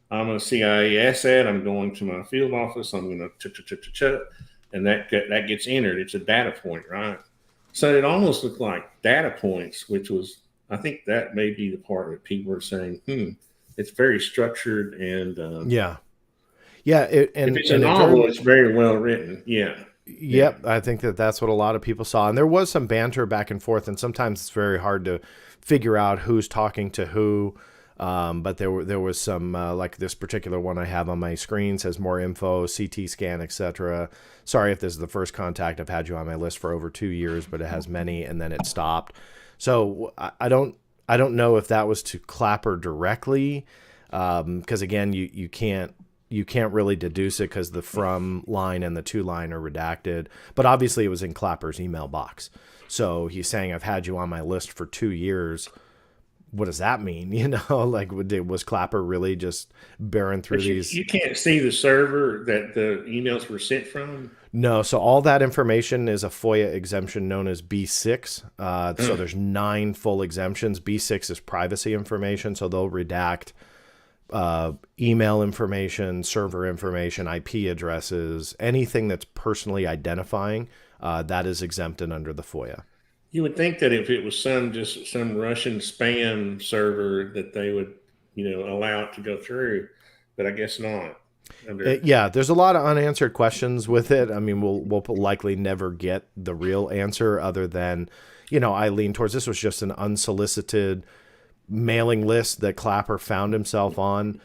I'm a CIA asset. I'm going to my field office. I'm going to and that gets entered. It's a data point, right? So it almost looked like data points, which was, I think that may be the part that people are saying, it's very structured and Yeah. if it's a novel, it's very well written. Yeah. Yep, yeah. I think that's what a lot of people saw. And there was some banter back and forth, and sometimes it's very hard to figure out who's talking to who. But there was some, like this particular one I have on my screen says more info, CT scan, etc. Sorry if this is the first contact. I've had you on my list for over 2 years, but it has many, and then it stopped. So I don't know if that was to Clapper directly, because again, you can't really deduce it because the from line and the to line are redacted. But obviously it was in Clapper's email box. So he's saying, I've had you on my list for 2 years. What does that mean? Like, was Clapper really just bearing through these? You can't see the server that the emails were sent from? No. So all that information is a FOIA exemption known as B6. So there's 9 full exemptions. B6 is privacy information. So they'll redact email information, server information, IP addresses, anything that's personally identifying, that is exempted under the FOIA. You would think that if it was some Russian spam server that they would, allow it to go through, but I guess not. Yeah, there's a lot of unanswered questions with it. I mean, we'll likely never get the real answer other than, I lean towards this was just an unsolicited mailing list that Clapper found himself on.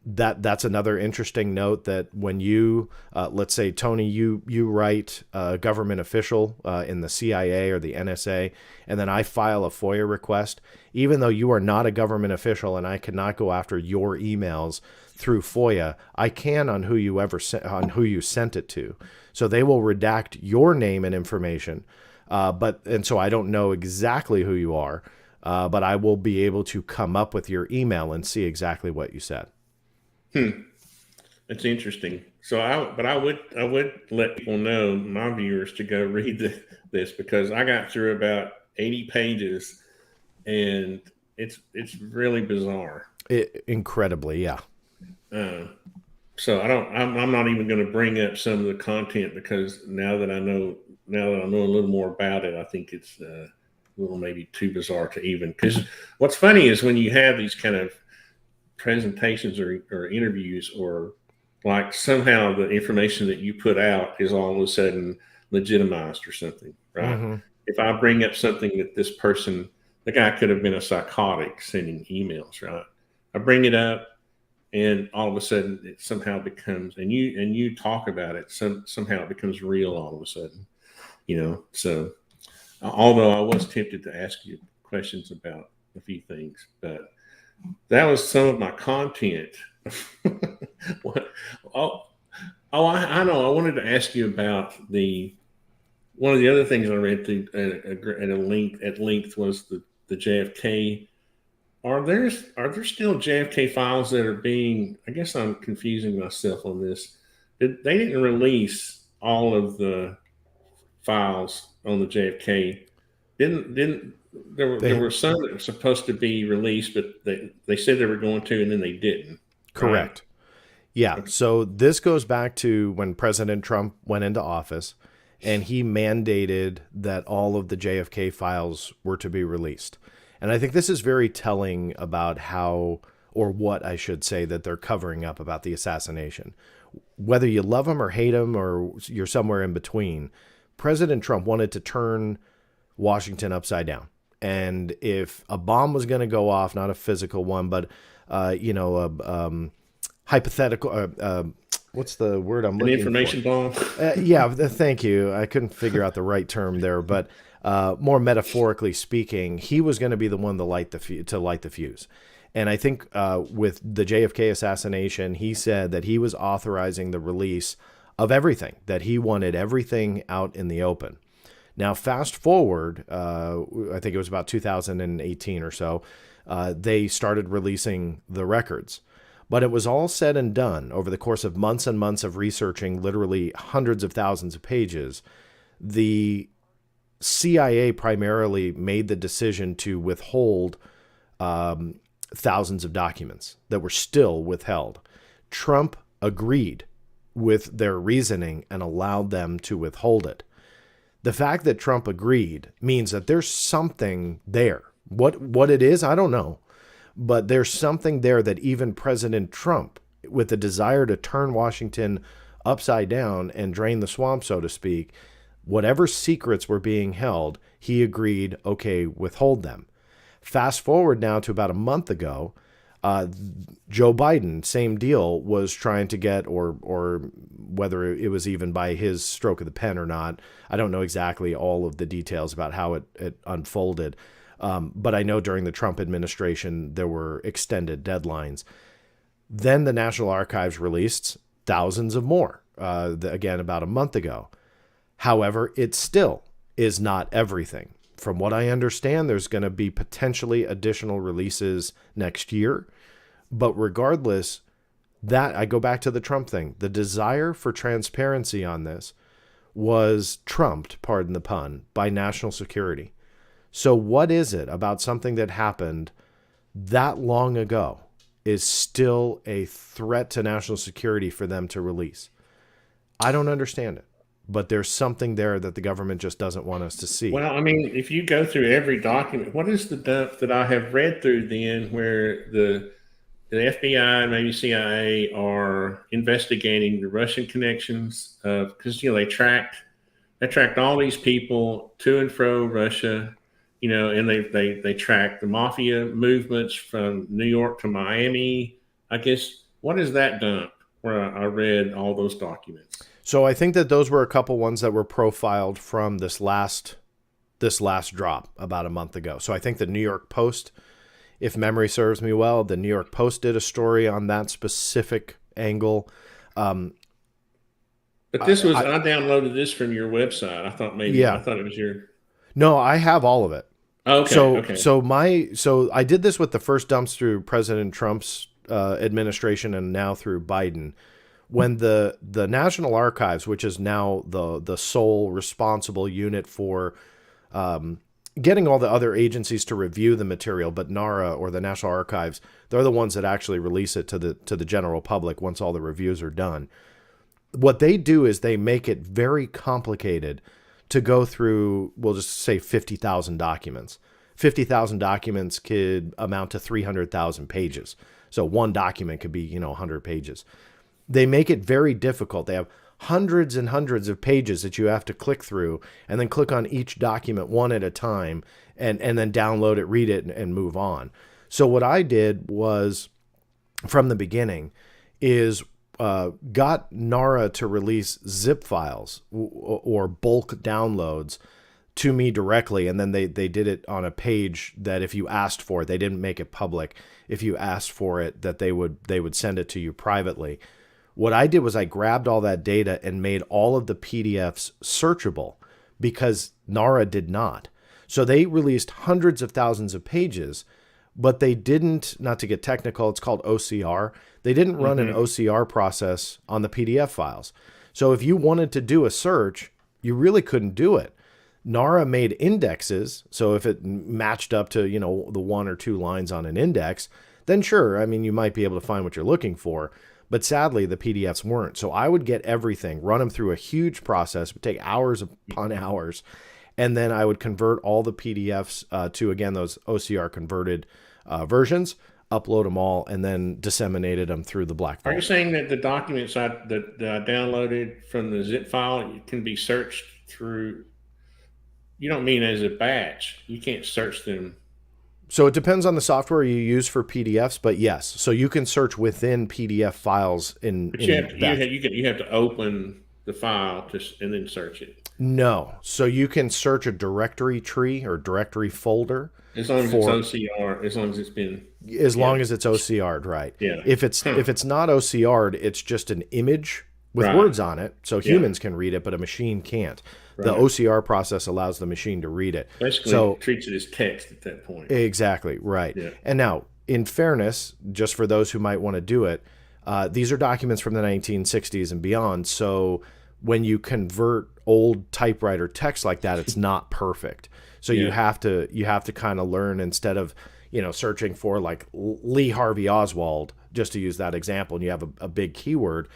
That's another interesting note, that when you, let's say, Tony, you write a government official in the CIA or the NSA, and then I file a FOIA request, even though you are not a government official and I cannot go after your emails through FOIA, I can on who you sent it to. So they will redact your name and information, and so I don't know exactly who you are. But I will be able to come up with your email and see exactly what you said. That's interesting. So I would let people know, my viewers, to go read this, because I got through about 80 pages, and it's really bizarre. Incredibly, yeah. So I'm not even going to bring up some of the content, because now that I know a little more about it, I think it's a little maybe too bizarre to even. Because what's funny is when you have these kind of presentations or interviews, or like somehow the information that you put out is all of a sudden legitimized or something, right? Mm-hmm. If I bring up something that this person, the guy could have been a psychotic sending emails, right? I bring it up, and all of a sudden it somehow becomes, and you talk about it, somehow it becomes real all of a sudden, So although I was tempted to ask you questions about a few things, but that was some of my content. I know. I wanted to ask you about one of the other things I read at length was the JFK. Are there still JFK files that are being? I guess I'm confusing myself on this. They didn't release all of the files on the JFK. There were some that were supposed to be released, but they said they were going to, and then they didn't. Correct. Right? Yeah. Okay. So this goes back to when President Trump went into office, and he mandated that all of the JFK files were to be released. And I think this is very telling about how, or what I should say, that they're covering up about the assassination. Whether you love him or hate him, or you're somewhere in between, President Trump wanted to turn Washington upside down. And if a bomb was going to go off, not a physical one, but hypothetical. What's the word I'm An looking information bomb. for? Yeah, thank you. I couldn't figure out the right term there, but more metaphorically speaking, he was going to be the one to light the fuse. And I think with the JFK assassination, he said that he was authorizing the release of everything, that he wanted everything out in the open. Now, fast forward, I think it was about 2018 or so, they started releasing the records. But it was all said and done over the course of months and months of researching literally hundreds of thousands of pages. The CIA primarily made the decision to withhold thousands of documents that were still withheld. Trump agreed with their reasoning and allowed them to withhold it. The fact that Trump agreed means that there's something there. What it is, I don't know. But there's something there that even President Trump, with the desire to turn Washington upside down and drain the swamp, so to speak, whatever secrets were being held, he agreed, okay, withhold them. Fast forward now to about a month ago, Joe Biden, same deal, was trying to get, or whether it was even by his stroke of the pen or not, I don't know exactly all of the details about how it unfolded. But I know during the Trump administration, there were extended deadlines. Then the National Archives released thousands of more, again, about a month ago. However, it still is not everything. From what I understand, there's going to be potentially additional releases next year. But regardless, that I go back to the Trump thing. The desire for transparency on this was trumped, pardon the pun, by national security. So what is it about something that happened that long ago is still a threat to national security for them to release? I don't understand it, but there's something there that the government just doesn't want us to see. Well, I mean, if you go through every document, what is the dump that I have read through then where the FBI and maybe CIA are investigating the Russian connections because they tracked all these people to and fro Russia, and they tracked the mafia movements from New York to Miami. I guess what is that dump where I read all those documents? So I think that those were a couple ones that were profiled from this last drop about a month ago. So I think the New York Post, if memory serves me well, the New York Post did a story on that specific angle. But this was I downloaded this from your website. I thought I thought it was your. No, I have all of it. Okay. Okay. So I did this with the first dumps through President Trump's administration and now through Biden. When the National Archives, which is now the sole responsible unit for getting all the other agencies to review the material, but NARA or the National Archives, they're the ones that actually release it to the general public once all the reviews are done. What they do is they make it very complicated to go through, we'll just say 50,000 documents. 50,000 documents could amount to 300,000 pages. So one document could be, 100 pages. They make it very difficult. They have hundreds and hundreds of pages that you have to click through and then click on each document one at a time and then download it, read it, and move on. So what I did was, from the beginning, is got NARA to release zip files or bulk downloads to me directly, and then they did it on a page that if you asked for it, they didn't make it public. If you asked for it, that they would send it to you privately. What I did was I grabbed all that data and made all of the PDFs searchable because NARA did not. So they released hundreds of thousands of pages, but they didn't, not to get technical, it's called OCR. They didn't run an OCR process on the PDF files. So if you wanted to do a search, you really couldn't do it. NARA made indexes. So if it matched up to, the one or two lines on an index, then sure, you might be able to find what you're looking for. But sadly, the PDFs weren't. So I would get everything, run them through a huge process, would take hours upon hours, and then I would convert all the PDFs to, again, those OCR converted versions, upload them all, and then disseminated them through the Black Vault. Are you saying that the documents that I downloaded from the zip file can be searched through? You don't mean as a batch. You can't search them. So it depends on the software you use for PDFs, but yes, so you can search within PDF files But you have in to batch. you have to open the file and then search it. No, so you can search a directory tree or directory folder As long as it's for OCR, as long as it's been, as yeah, long as it's OCR'd, right? yeah, huh, If it's not OCR'd, it's just an image with right, words on it, so yeah, humans can read it, but a machine can't. The right. OCR process allows the machine to read it. Basically, So treats it as text at that point. exactly right. Yeah, And now, in fairness, just for those who might want to do it, these are documents from the 1960s and beyond. So when you convert old typewriter text like that, it's not perfect. So yeah, you have to kind of learn, instead of searching for like Lee Harvey Oswald, just to use that example, and you have a big keyword,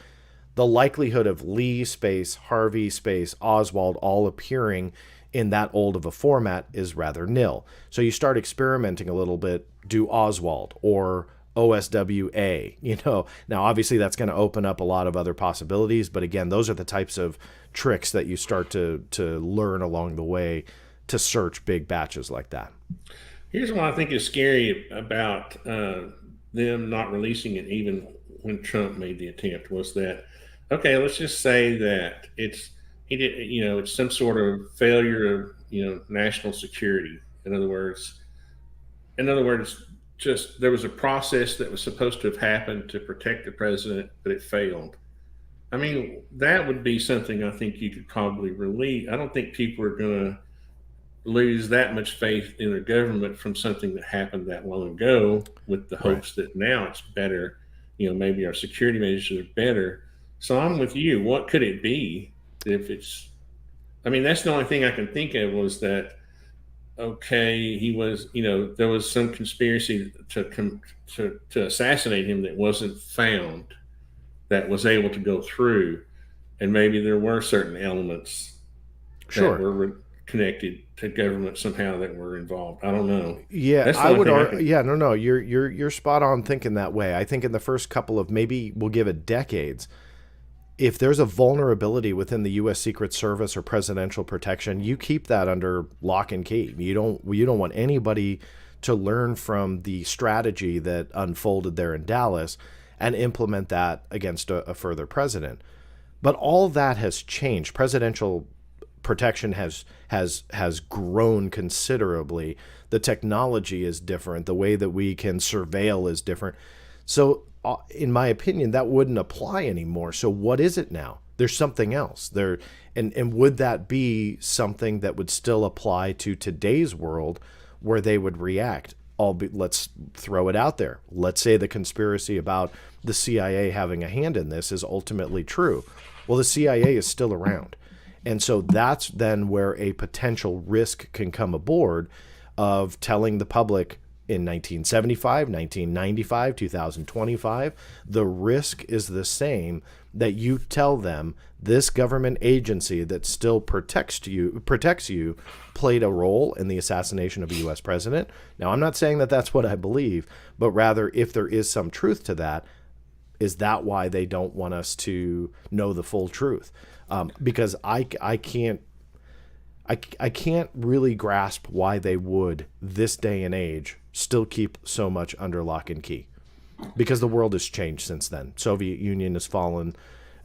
the likelihood of Lee space Harvey space Oswald all appearing in that old of a format is rather nil. So you start experimenting a little bit, do Oswald or OSWA, Now obviously that's going to open up a lot of other possibilities, but again, those are the types of tricks that you start to learn along the way to search big batches like that. here's what I think is scary about them not releasing it, even when Trump made the attempt, was that okay? Let's just say that he did, it's some sort of failure of national security. In other words, in other words, just there was a process that was supposed to have happened to protect the president, but it failed. I mean, that would be something I think you could probably release. I don't think people are going to lose that much faith in their government from something that happened that long ago with the Right. hopes that now it's better. Maybe our security measures are better. So I'm with you. What could it be if it's, I mean, that's the only thing I can think of was that, okay, he was, there was some conspiracy to assassinate him that wasn't found, that was able to go through. And maybe there were certain elements that Sure. were connected to government somehow that were involved. I don't know. Yeah, That's the only thing I can. yeah, no, you're spot on thinking that way. I think in the first couple of, maybe we'll give it decades, if there's a vulnerability within the US Secret Service or presidential protection, you keep that under lock and key. You don't want anybody to learn from the strategy that unfolded there in Dallas and implement that against a further president. But all that has changed. Presidential protection has grown considerably. The technology is different. The way that we can surveil is different. So, in my opinion, that wouldn't apply anymore. So, what is it now? There's something else there, and would that be something that would still apply to today's world, where they would react? Let's throw it out there. Let's say the conspiracy about the CIA having a hand in this is ultimately true. Well, the CIA is still around. And so that's then where a potential risk can come aboard of telling the public in 1975, 1995, 2025, the risk is the same, that you tell them this government agency that still protects you played a role in the assassination of a US president. Now, I'm not saying that that's what I believe, but rather, if there is some truth to that, is that why they don't want us to know the full truth? Because I can't really grasp why they would, this day and age, still keep so much under lock and key, because the world has changed since then. Soviet Union has fallen.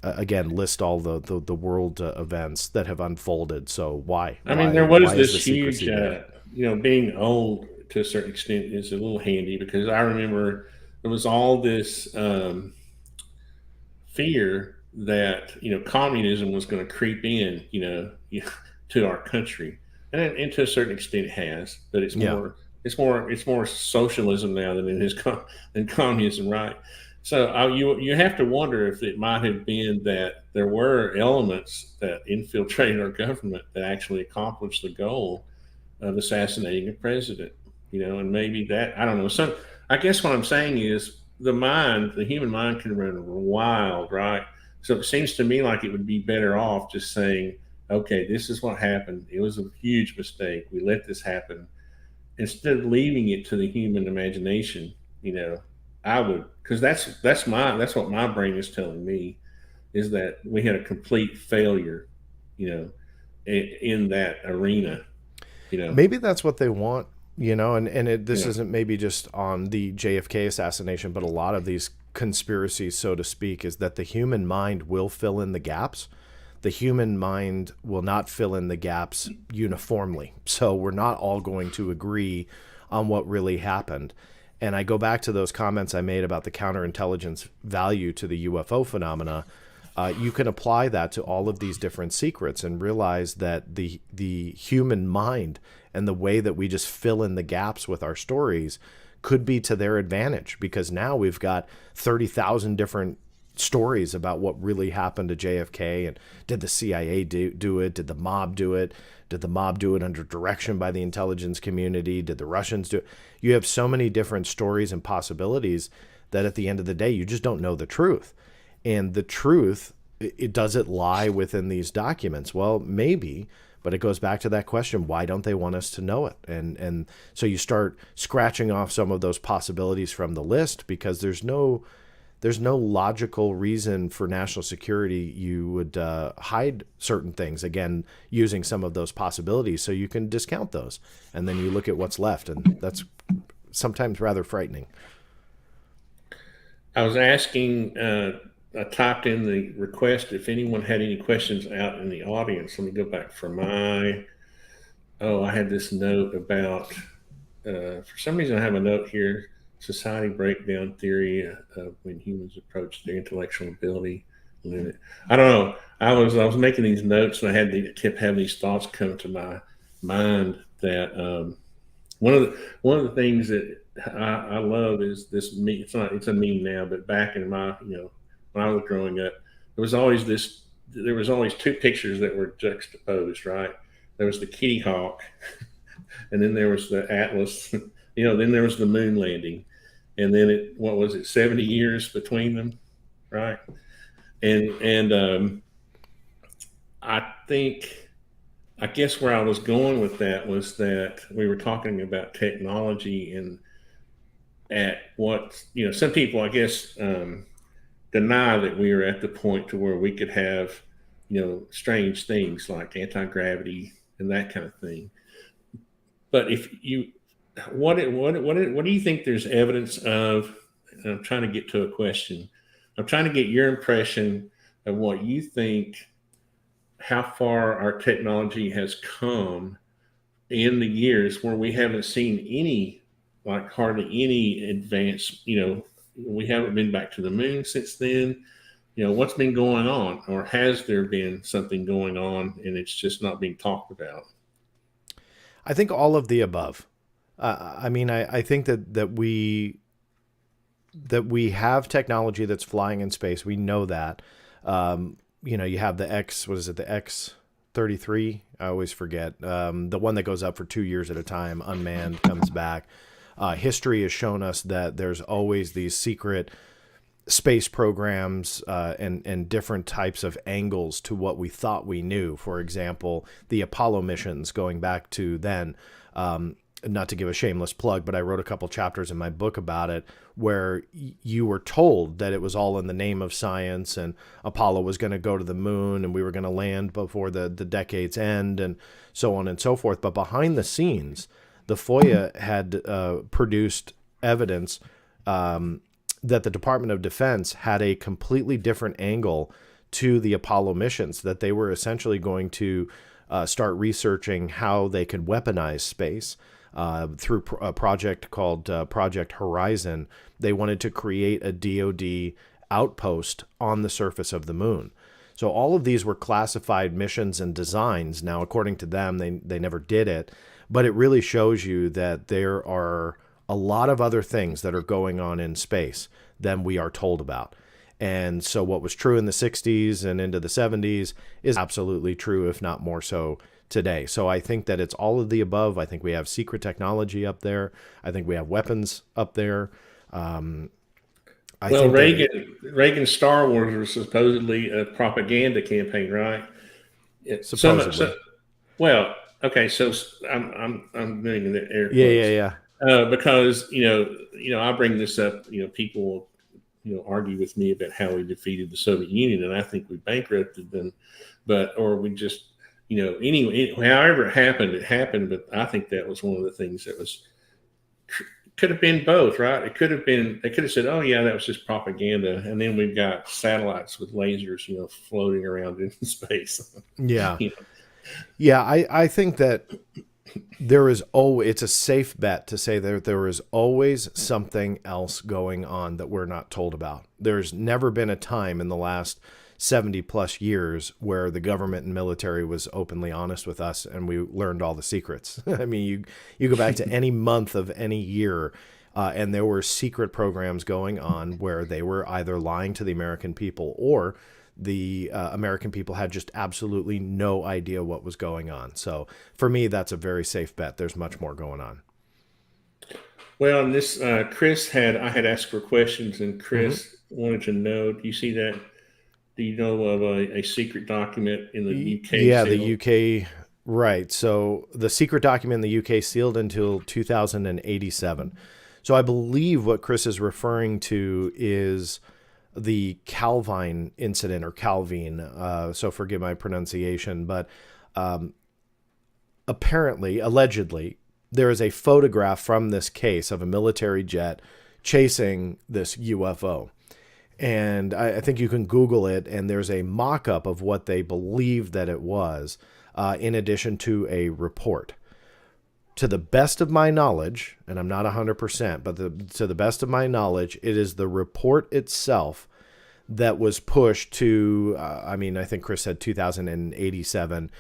Again, list all the world events that have unfolded. So why? I mean, there was Why is the this huge, secrecy there? being old to a certain extent is a little handy because I remember there was all this fear that communism was going to creep in, to our country, and to a certain extent it has, but Yeah, it's more socialism now than it is than communism, right? So you have to wonder if it might have been that there were elements that infiltrated our government that actually accomplished the goal of assassinating a president, and maybe that, I don't know. So I guess what I'm saying is the human mind can run wild, right? So it seems to me like it would be better off just saying, okay, this is what happened. It was a huge mistake. We let this happen. Instead of leaving it to the human imagination, I would, because that's what my brain is telling me, is that we had a complete failure, in that arena. You know, Maybe that's what they want, you this know, isn't maybe just on the JFK assassination, but a lot of these conspiracies, so to speak, is that the human mind will fill in the gaps. The human mind will not fill in the gaps uniformly. So we're not all going to agree on what really happened. And I go back to those comments I made about the counterintelligence value to the UFO phenomena. You can apply that to all of these different secrets and realize that the human mind and the way that we just fill in the gaps with our stories could be to their advantage, because now we've got 30,000 different stories about what really happened to JFK. And did the CIA do it? Did the mob do it? Did the mob do it under direction by the intelligence community? Did the Russians do it? You have so many different stories and possibilities that at the end of the day, you just don't know the truth. And the truth, does it lie within these documents? Well, maybe, but it goes back to that question: why don't they want us to know it? And so you start scratching off some of those possibilities from the list, because there's no logical reason for national security you would hide certain things, again, using some of those possibilities, so you can discount those. And then you look at what's left, and that's sometimes rather frightening. I was asking, I typed in the request if anyone had any questions out in the audience. Let me go back for I had this note about, for some reason I have a note here, society breakdown theory of when humans approach their intellectual ability limit. I don't know. I was making these notes, and kept having these thoughts come to my mind that one of the things that I love is this meme. It's a meme now, but back in my when I was growing up, there was always this. There was always two pictures that were juxtaposed. Right, there was the kitty hawk, and then there was the Atlas. Then there was the moon landing, and then what was it? 70 years between them, right? And I think I guess where I was going with that was that we were talking about technology, and at what some people, I guess, deny that we are at the point to where we could have strange things like anti-gravity and that kind of thing. But if you what do you think there's evidence of? And I'm trying to get to a question. I'm trying to get your impression of what you think, how far our technology has come in the years where we haven't seen any, like hardly any advance. We haven't been back to the moon since then. What's been going on, or has there been something going on and it's just not being talked about? I think all of the above. I think that we have technology that's flying in space. We know that. You have the the X-33? I always forget. The one that goes up for 2 years at a time, unmanned, comes back. History has shown us that there's always these secret space programs and different types of angles to what we thought we knew. For example, the Apollo missions going back to then. Not to give a shameless plug, but I wrote a couple chapters in my book about it, where you were told that it was all in the name of science, and Apollo was going to go to the moon, and we were going to land before the decade's end, and so on and so forth. But behind the scenes, the FOIA had produced evidence that the Department of Defense had a completely different angle to the Apollo missions, that they were essentially going to start researching how they could weaponize space. Through a project called Project Horizon. They wanted to create a DoD outpost on the surface of the moon. So all of these were classified missions and designs. Now, according to them, they never did it, but it really shows you that there are a lot of other things that are going on in space than we are told about. And so what was true in the 60s and into the 70s is absolutely true, if not more so today. So I think that it's all of the above. I think we have secret technology up there. I think we have weapons up there. Reagan's Star Wars was supposedly a propaganda campaign, right? Supposedly. Okay, so I'm doing the air quotes. Yeah. Because I bring this up. People argue with me about how we defeated the Soviet Union, and I think we bankrupted them, or we just anyway, however it happened. But I think that was one of the things that could have been both, right? It could have been, they could have said, oh, yeah, that was just propaganda. And then we've got satellites with lasers, floating around in space. Yeah. You know, Yeah. I think that it's a safe bet to say that there is always something else going on that we're not told about. There's never been a time in the last 70 plus years where the government and military was openly honest with us and we learned all the secrets. I mean, you go back to any month of any year, and there were secret programs going on where they were either lying to the American people or the American people had just absolutely no idea what was going on. So for me, that's a very safe bet. There's much more going on. well, and this I had asked for questions, and Hmm. Chris wanted to know. Do you see that? Do you know of a secret document in the UK Yeah, the sealed? UK, right. So the secret document in the UK sealed until 2087. So I believe what Chris is referring to is the Calvine incident or Calvine. So forgive my pronunciation, but apparently, allegedly, there is a photograph from this case of a military jet chasing this UFO. And I think you can Google it, and there's a mock up of what they believe that it was, in addition to a report. To the best of my knowledge, and I'm not 100%, but to the best of my knowledge, it is the report itself that was pushed to, I think Chris said 2087.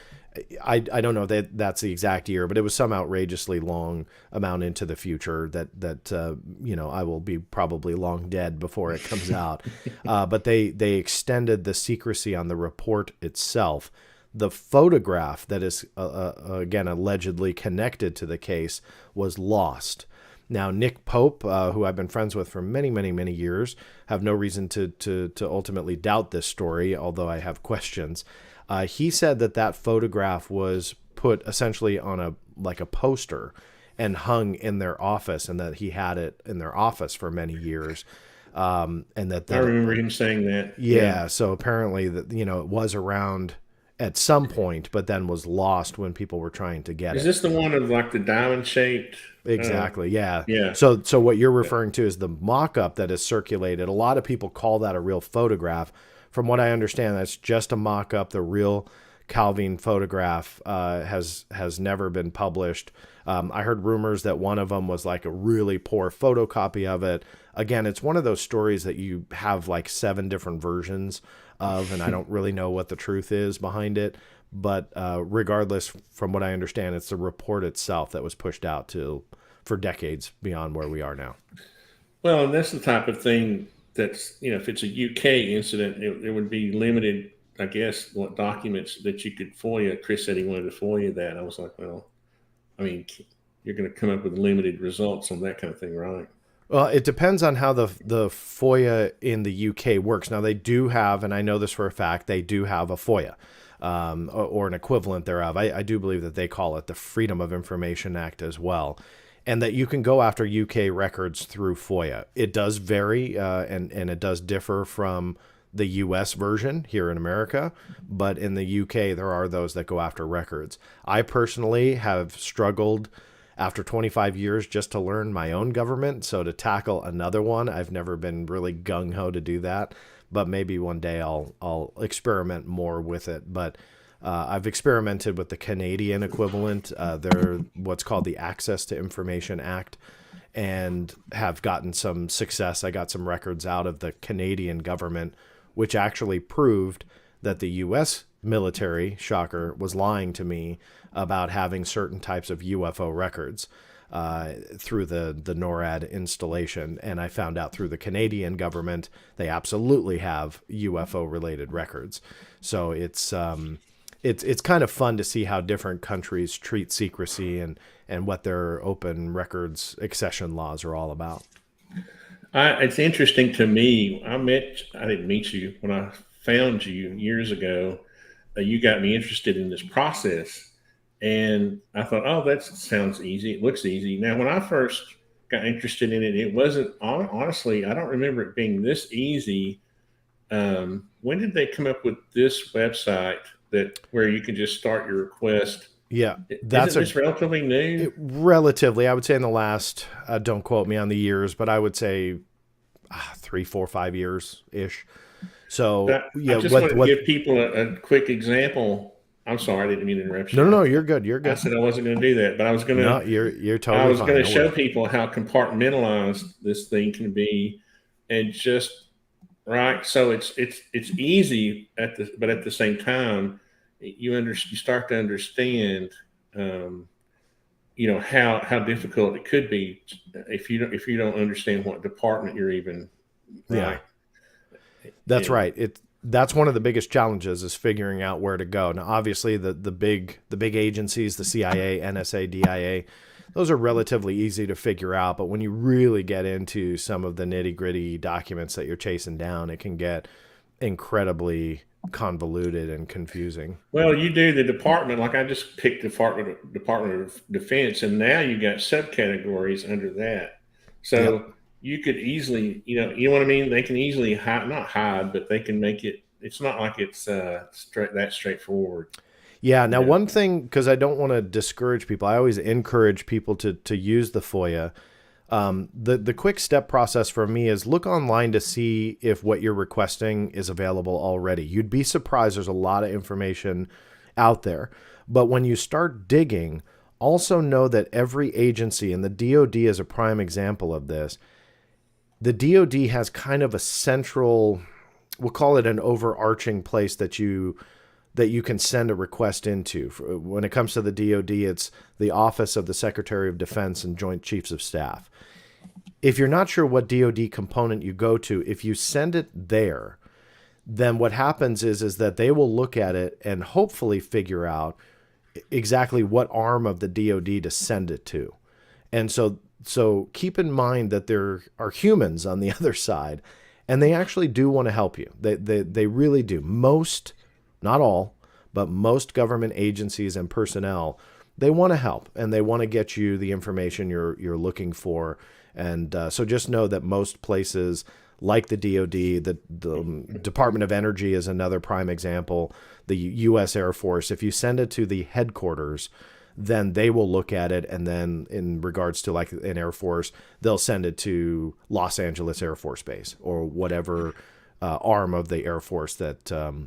I don't know that that's the exact year, but it was some outrageously long amount into the future that I will be probably long dead before it comes out. But they extended the secrecy on the report itself. The photograph that is again allegedly connected to the case was lost. Now, Nick Pope, who I've been friends with for many, many, many years, have no reason to ultimately doubt this story, although I have questions. He said that photograph was put essentially on a poster and hung in their office, and that he had it in their office for many years. And I remember him saying that. Yeah. yeah, so apparently that it was around at some point, but then was lost when people were trying to get Is it. this the one of like the diamond shaped? Exactly. Yeah. Yeah. So what you're referring to is the mock-up that is circulated. A lot of people call that a real photograph. From what I understand, that's just a mock-up. The real Calvin photograph has never been published. I heard rumors that one of them was like a really poor photocopy of it. Again, it's one of those stories that you have like 7 different versions of, and I don't really know what the truth is behind it. But regardless, from what I understand, it's the report itself that was pushed out for decades beyond where we are now. Well, and that's the type of thing that's, if it's a UK incident, it would be limited, I guess, what documents that you could FOIA. Chris said he wanted to FOIA that. I was like, well, I mean, you're going to come up with limited results on that kind of thing, right? Well, it depends on how the FOIA in the UK works. Now, they do have, and I know this for a fact, they do have a FOIA, or an equivalent thereof. I do believe that they call it the Freedom of Information Act as well, and that you can go after UK records through FOIA. It does vary, and it does differ from the US version here in America, but in the UK, there are those that go after records. I personally have struggled after 25 years just to learn my own government. So to tackle another one, I've never been really gung ho to do that. But maybe one day I'll experiment more with it. But I've experimented with the Canadian equivalent. They're what's called the Access to Information Act, and have gotten some success. I got some records out of the Canadian government, which actually proved that the U.S. military, shocker, was lying to me about having certain types of UFO records through the NORAD installation. And I found out through the Canadian government, they absolutely have UFO related records. So it's kind of fun to see how different countries treat secrecy and what their open records accession laws are all about. It's interesting to me. I didn't meet you when I found you years ago. You got me interested in this process, and I thought, oh, that sounds easy. It looks easy. Now, when I first got interested in it, it wasn't honestly. I don't remember it being this easy. When did they come up with this website? that where you can just start your request. Yeah, Isn't that's this relatively new? relatively, I would say in the last, don't quote me on the years, but I would say 3, 4, 5 years ish. So I yeah, just wanted to what, give people a quick example. I'm sorry, I didn't mean to interrupt no, you. no, no, you're good. You're I good. said I wasn't going to do that, but No, you're I totally was going fine. to No show worries. people how compartmentalized this thing can be, and just right. So it's easy but at the same time, you start to understand, um, how difficult it could be if you don't understand what department you're even Yeah, right. that's And right. That's one of the biggest challenges is figuring out where to go. Now, obviously, the big agencies, the CIA, NSA, DIA, those are relatively easy to figure out. But when you really get into some of the nitty gritty documents that you're chasing down, it can get incredibly convoluted and confusing. well, you do the department like I just picked Department of Defense, and now you got subcategories under that. Yep. So you could easily, you know what I mean. They can easily hide, not hide, but they can make it. It's not like it's straightforward. Yeah. You Now, know. one thing, because I don't want to discourage people, I always encourage people to use the FOIA. The quick step process for me is look online to see if what you're requesting is available already. You'd be surprised. There's a lot of information out there. But when you start digging, also know that every agency, and the DoD is a prime example of this, the DoD has kind of a central, we'll call it an overarching place that you can send a request into. When it comes to the DoD, it's the Office of the Secretary of Defense and Joint Chiefs of Staff. If you're not sure what DoD component you go to, if you send it there, then what happens is that they will look at it and hopefully figure out exactly what arm of the DoD to send it to. And so keep in mind that there are humans on the other side, and they actually do want to help you. They really do. Most, not all, but most government agencies and personnel, they want to help and they want to get you the information you're looking for. And so just know that most places like the DoD, the Department of Energy is another prime example, the U.S. Air Force, if you send it to the headquarters, then they will look at it. And then in regards to like an Air Force, they'll send it to Los Angeles Air Force Base or whatever arm of the Air Force that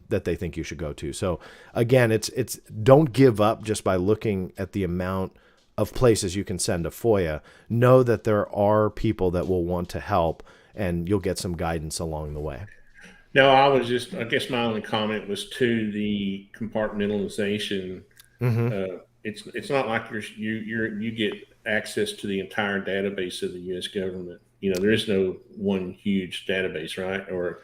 they think you should go to. So again, it's don't give up just by looking at the amount of places you can send a FOIA. Know that there are people that will want to help, and you'll get some guidance along the way. No, I guess my only comment was to the compartmentalization. Mm-hmm. It's not like you get access to the entire database of the U.S. government. There is no one huge database, right? Or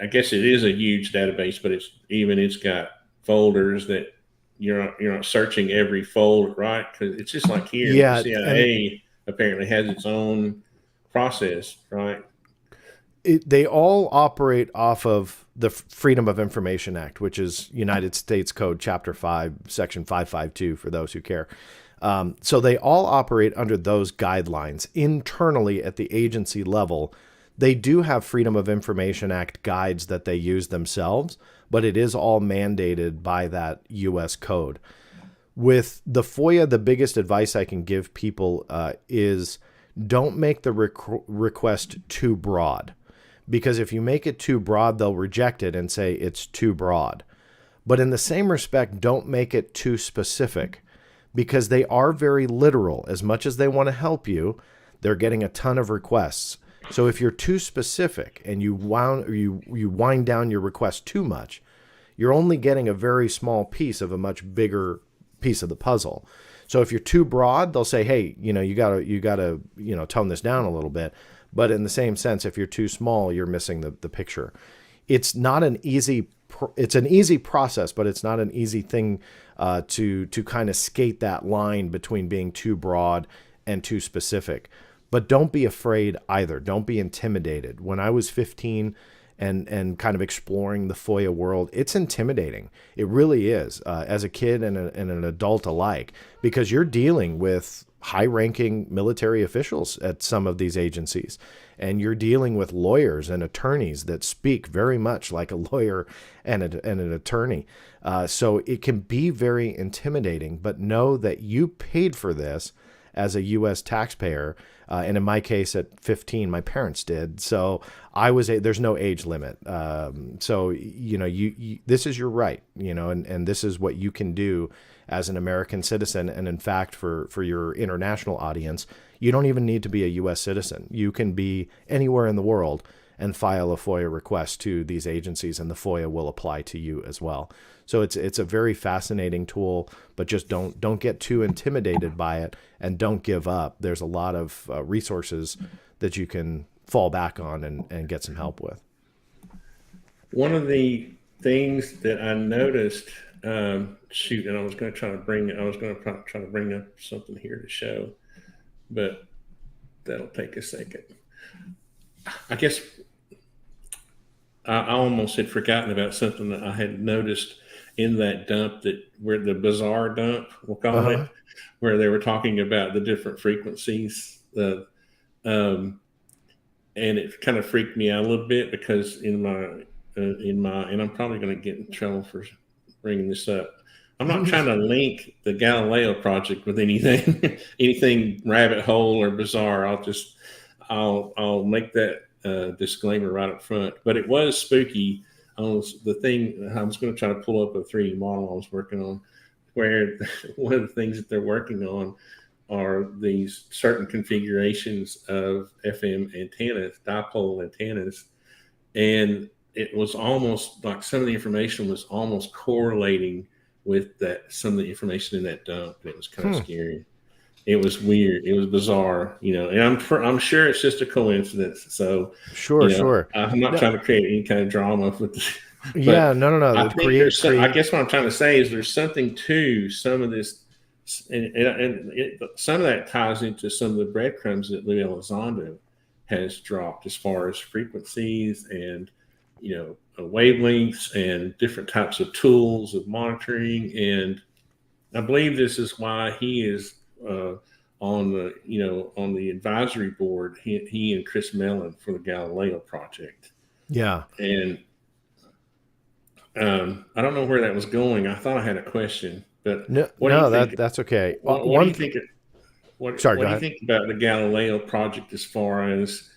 I guess it is a huge database, but it's got folders that you're not searching every folder, right? Because it's just like here, the Yeah, and CIA apparently has its own process, right? they all operate off of the Freedom of Information Act, which is United States Code Chapter 5, Section 552, for those who care. So they all operate under those guidelines internally at the agency level. They do have Freedom of Information Act guides that they use themselves, but it is all mandated by that U.S. code. With the FOIA, the biggest advice I can give people is don't make the request too broad. Because if you make it too broad, they'll reject it and say it's too broad. But in the same respect, don't make it too specific, because they are very literal. As much as they want to help you, they're getting a ton of requests. So if you're too specific and you wind down your request too much, you're only getting a very small piece of a much bigger piece of the puzzle. So if you're too broad, they'll say, hey, you gotta tone this down a little bit. But in the same sense, if you're too small, you're missing the picture. It's not an easy. It's an easy process, but it's not an easy thing to kind of skate that line between being too broad and too specific. But don't be afraid either. Don't be intimidated. When I was 15 and kind of exploring the FOIA world, it's intimidating. It really is, as a kid and an adult alike, because you're dealing with high-ranking military officials at some of these agencies, and you're dealing with lawyers and attorneys that speak very much like a lawyer and an attorney. So it can be very intimidating, but know that you paid for this as a U.S. taxpayer. And in my case, at 15, my parents did. So there's no age limit. So, this is your right, and this is what you can do as an American citizen. And in fact, for your international audience, you don't even need to be a U.S. citizen. You can be anywhere in the world and file a FOIA request to these agencies, and the FOIA will apply to you as well. So it's a very fascinating tool, but just don't get too intimidated by it, and don't give up. There's a lot of resources that you can fall back on and get some help with. One of the things that I noticed, and I was going to try to bring up something here to show, but that'll take a second. I guess I almost had forgotten about something that I had noticed in that dump, where the bizarre dump, we'll call it, where they were talking about the different frequencies. And it kind of freaked me out a little bit, because in my, and I'm probably going to get in trouble for bringing this up. I'm not trying to link the Galileo project with anything, anything rabbit hole or bizarre. I'll make that disclaimer right up front. But it was spooky. The thing, I was going to try to pull up a 3D model I was working on, where one of the things that they're working on are these certain configurations of FM antennas, dipole antennas. And it was almost like some of the information was almost correlating with some of the information in that dump. And it was kind of scary. It was weird. It was bizarre, and I'm sure it's just a coincidence. So sure. I'm not trying to create any kind of drama with this. Yeah, no. I guess what I'm trying to say is there's something to some of this, and some of that ties into some of the breadcrumbs that Louis Elizondo has dropped as far as frequencies and wavelengths and different types of tools of monitoring. And I believe this is why he is on the advisory board. He and Chris Mellon for the Galileo project. Yeah. And I don't know where that was going. I thought I had a question, but that's okay. What do you think? What do you think about the Galileo project as far as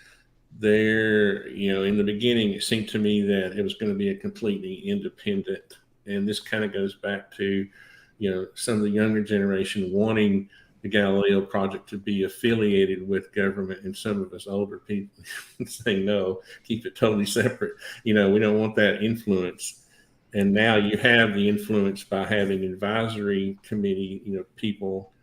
in the beginning, it seemed to me that it was going to be a completely independent, and this kind of goes back to, some of the younger generation wanting the Galileo project to be affiliated with government, and some of us older people saying, no, keep it totally separate. We don't want that influence. And now you have the influence by having advisory committee, people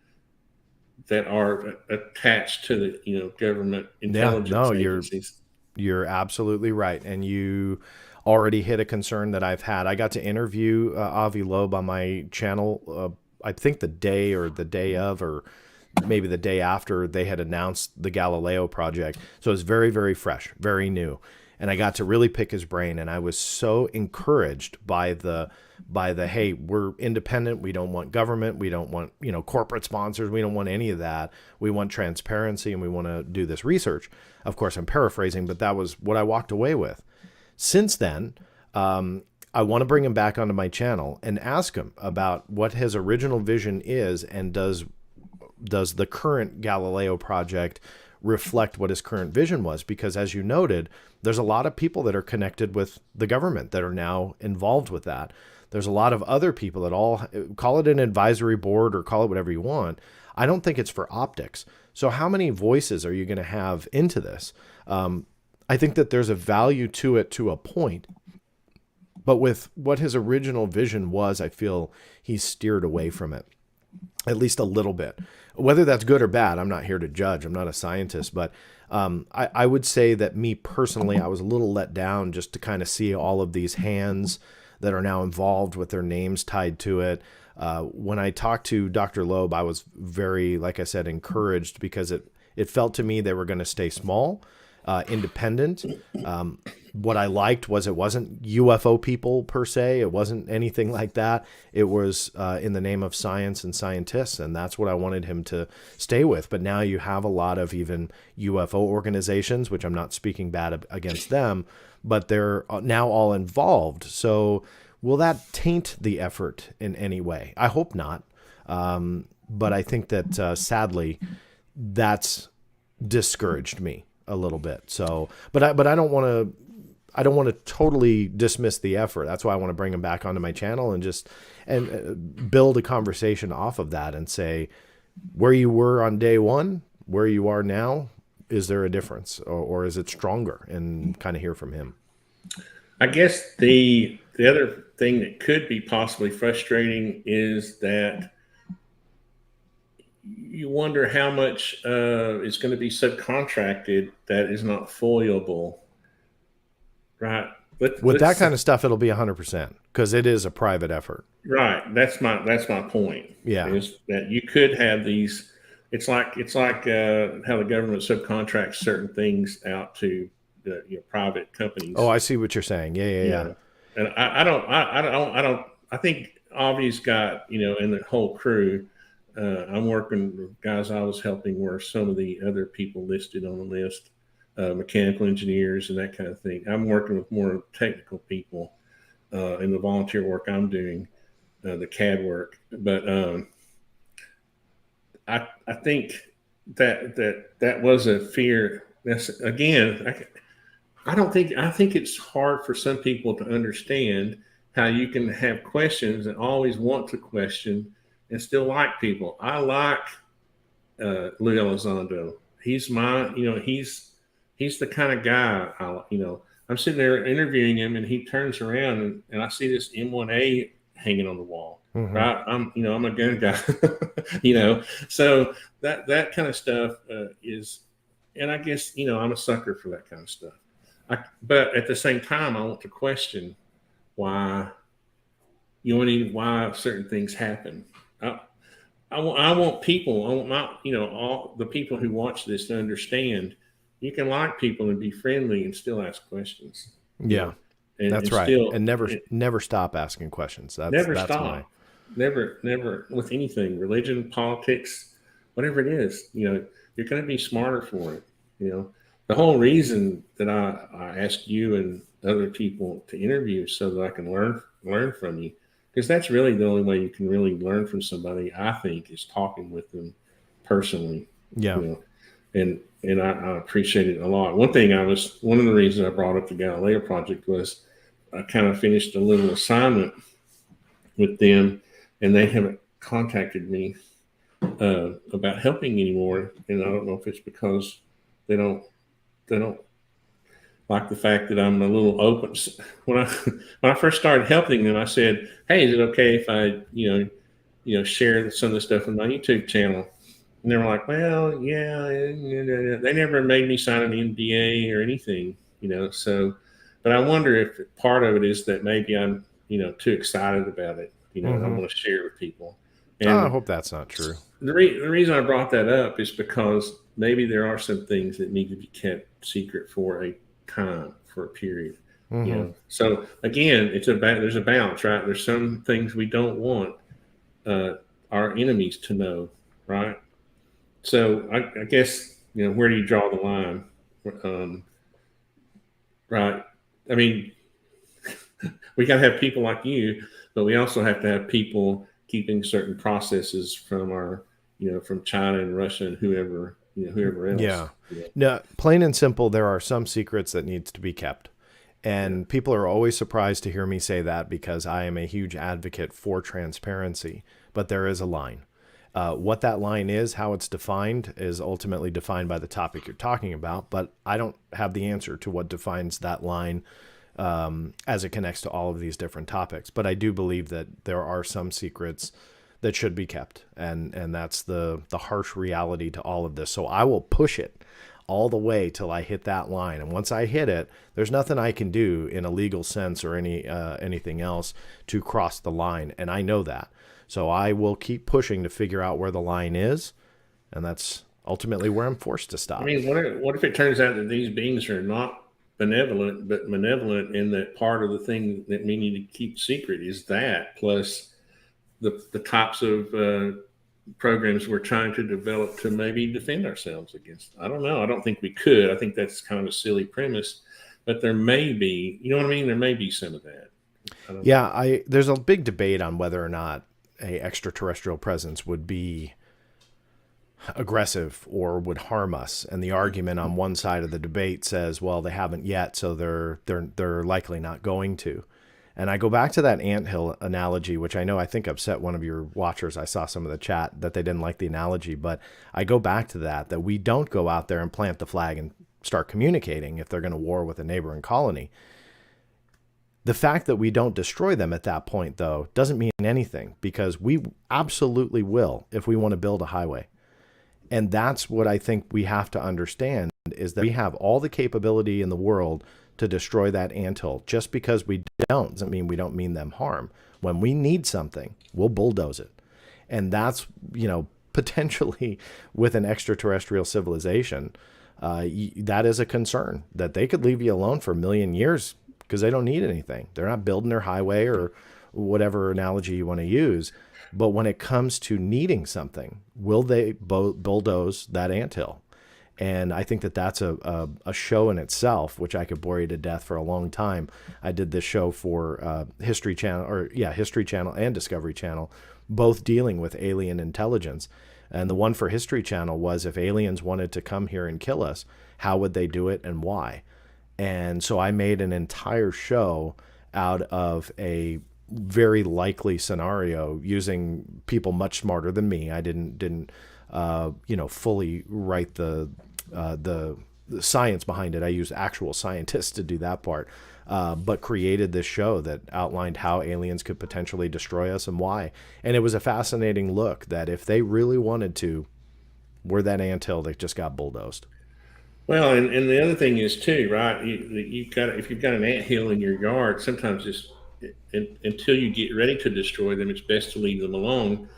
that are attached to the, government intelligence agencies. You're absolutely right. And you already hit a concern that I've had. I got to interview Avi Loeb on my channel, I think the day of, or maybe the day after they had announced the Galileo project. So it's very, very fresh, very new. And I got to really pick his brain, and I was so encouraged by the hey, we're independent. We don't want government. We don't want corporate sponsors. We don't want any of that. We want transparency, and we want to do this research. Of course, I'm paraphrasing, but that was what I walked away with. Since then, I want to bring him back onto my channel and ask him about what his original vision is, and does the current Galileo project reflect what his current vision was? Because as you noted, there's a lot of people that are connected with the government that are now involved with that. There's a lot of other people that all call it an advisory board or call it whatever you want. I don't think it's for optics. So how many voices are you going to have into this? I think that there's a value to it to a point, but with what his original vision was, I feel he's steered away from it, at least a little bit. Whether that's good or bad, I'm not here to judge. I'm not a scientist, but I would say that me personally, I was a little let down just to kind of see all of these hands that are now involved with their names tied to it. When I talked to Dr. Loeb, I was very, like I said, encouraged, because it felt to me they were going to stay small independent. What I liked was it wasn't UFO people per se. It wasn't anything like that. It was in the name of science and scientists, and that's what I wanted him to stay with. But now you have a lot of even UFO organizations, which I'm not speaking bad against them, but they're now all involved. So will that taint the effort in any way? I hope not. But I think that sadly, that's discouraged me a little bit. So, but I don't want to. I don't want to totally dismiss the effort. That's why I want to bring him back onto my channel and just build a conversation off of that and say, where you were on day one, where you are now, is there a difference or is it stronger? And kind of hear from him. I guess the other thing that could be possibly frustrating is that you wonder how much is going to be subcontracted that is not FOIAble. Right. With that kind of stuff, it'll be 100% because it is a private effort. Right. That's my point. Yeah. Is that you could have these. It's like how the government subcontracts certain things out to the private companies. Oh, I see what you're saying. Yeah. And I think Avi's got, and the whole crew. I'm working with guys I was helping were some of the other people listed on the list. Mechanical engineers and that kind of thing. I'm working with more technical people in the volunteer work I'm doing, the CAD work. But I think that was a fear. That's again, I think it's hard for some people to understand how you can have questions and always want to question and still like people. I like Lou Elizondo. He's my, he's the kind of guy, I'm sitting there interviewing him and he turns around and I see this M1A hanging on the wall, right? I'm a gun guy, so that kind of stuff is, and I guess, I'm a sucker for that kind of stuff. But at the same time, I want to question why certain things happen. I want all the people who watch this to understand you can like people and be friendly and still ask questions. Yeah, that's right. And never stop asking questions. Never stop. Never with anything, religion, politics, whatever it is, you're going to be smarter for it. The whole reason that I ask you and other people to interview is so that I can learn from you. Because that's really the only way you can really learn from somebody, I think, is talking with them personally. Yeah. And I appreciate it a lot. One of the reasons I brought up the Galileo project was I kind of finished a little assignment with them, and they haven't contacted me about helping anymore. And I don't know if it's because they don't like the fact that I'm a little open. When I first started helping them, I said, "Hey, is it okay if I, share some of the stuff on my YouTube channel?" And they were like, "Well, yeah." They never made me sign an NDA or anything, So, but I wonder if part of it is that maybe I'm, too excited about it. I want to share it with people. And I hope that's not true. The reason I brought that up is because maybe there are some things that need to be kept secret for a time, for a period. So again, there's a balance, right? There's some things we don't want our enemies to know, right? So I guess where do you draw the line, right? I mean, we got to have people like you, but we also have to have people keeping certain processes from our from China and Russia and whoever else. Yeah. No, plain and simple, there are some secrets that needs to be kept. And people are always surprised to hear me say that because I am a huge advocate for transparency, but there is a line. What that line is, how it's defined, is ultimately defined by the topic you're talking about, but I don't have the answer to what defines that line as it connects to all of these different topics. But I do believe that there are some secrets that should be kept, and that's the harsh reality to all of this. So I will push it all the way till I hit that line, and once I hit it, there's nothing I can do in a legal sense or anything else to cross the line, and I know that. So I will keep pushing to figure out where the line is, and that's ultimately where I'm forced to I stop. mean, what if it turns out that these beings are not benevolent, but malevolent, and that part of the thing that we need to keep secret is that, plus the types of programs we're trying to develop to maybe defend ourselves against. I don't know. I don't think we could. I think that's kind of a silly premise, but there may be, you know what I mean? There may be some of that. I don't know. Yeah, there's a big debate on whether or not a extraterrestrial presence would be aggressive or would harm us. And the argument on one side of the debate says, well, they haven't yet, so they're likely not going to. And I go back to that anthill analogy, which I think upset one of your watchers. I saw some of the chat that they didn't like the analogy, but I go back to that we don't go out there and plant the flag and start communicating if they're going to war with a neighboring colony. The fact that we don't destroy them at that point, though, doesn't mean anything, because we absolutely will if we want to build a highway. And that's what I think we have to understand, is that we have all the capability in the world to destroy that anthill. Just because we don't doesn't mean we don't mean them harm. When we need something, we'll bulldoze it. And that's, potentially with an extraterrestrial civilization, that is a concern, that they could leave you alone for a million years because they don't need anything. They're not building their highway or whatever analogy you want to use. But when it comes to needing something, will they bulldoze that anthill? And I think that that's a show in itself, which I could bore you to death for a long time. I did this show for History Channel and Discovery Channel, both dealing with alien intelligence. And the one for History Channel was, if aliens wanted to come here and kill us, how would they do it and why? And so I made an entire show out of a very likely scenario using people much smarter than me. I didn't fully write the science behind it. I used actual scientists to do that part, but created this show that outlined how aliens could potentially destroy us and why. And it was a fascinating look that if they really wanted to, we're that anthill that just got bulldozed. Well, and the other thing is too, right? If you've got an anthill in your yard, sometimes until you get ready to destroy them, it's best to leave them alone.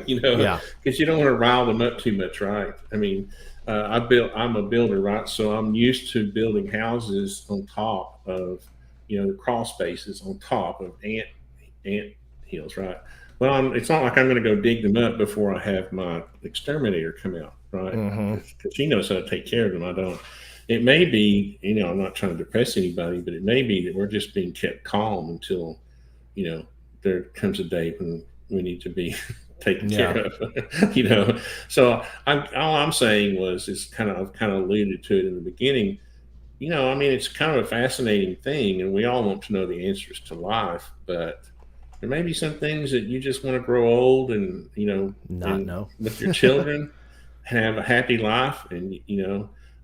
Yeah. Because you don't want to rile them up too much, right? I mean, I'm a builder, right? So I'm used to building houses on top of, the crawl spaces on top of ant hills, right? Well, it's not like I'm going to go dig them up before I have my exterminator come out, right? Because he knows how to take care of them. I don't. It may be, I'm not trying to depress anybody, but it may be that we're just being kept calm until, there comes a day when we need to be taken care of. So all I'm saying is I've kind of alluded to it in the beginning. It's kind of a fascinating thing, and we all want to know the answers to life, but there may be some things that you just want to grow old and, not know with your children, have a happy life. And,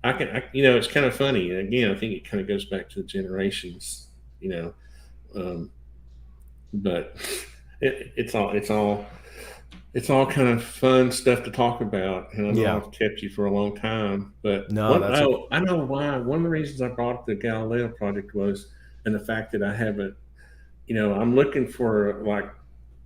it's kind of funny. And again, I think it kind of goes back to the generations, but it's all kind of fun stuff to talk about. And I know I've kept you for a long time, but I know why. One of the reasons I brought up the Galileo project and the fact that I haven't, I'm looking for like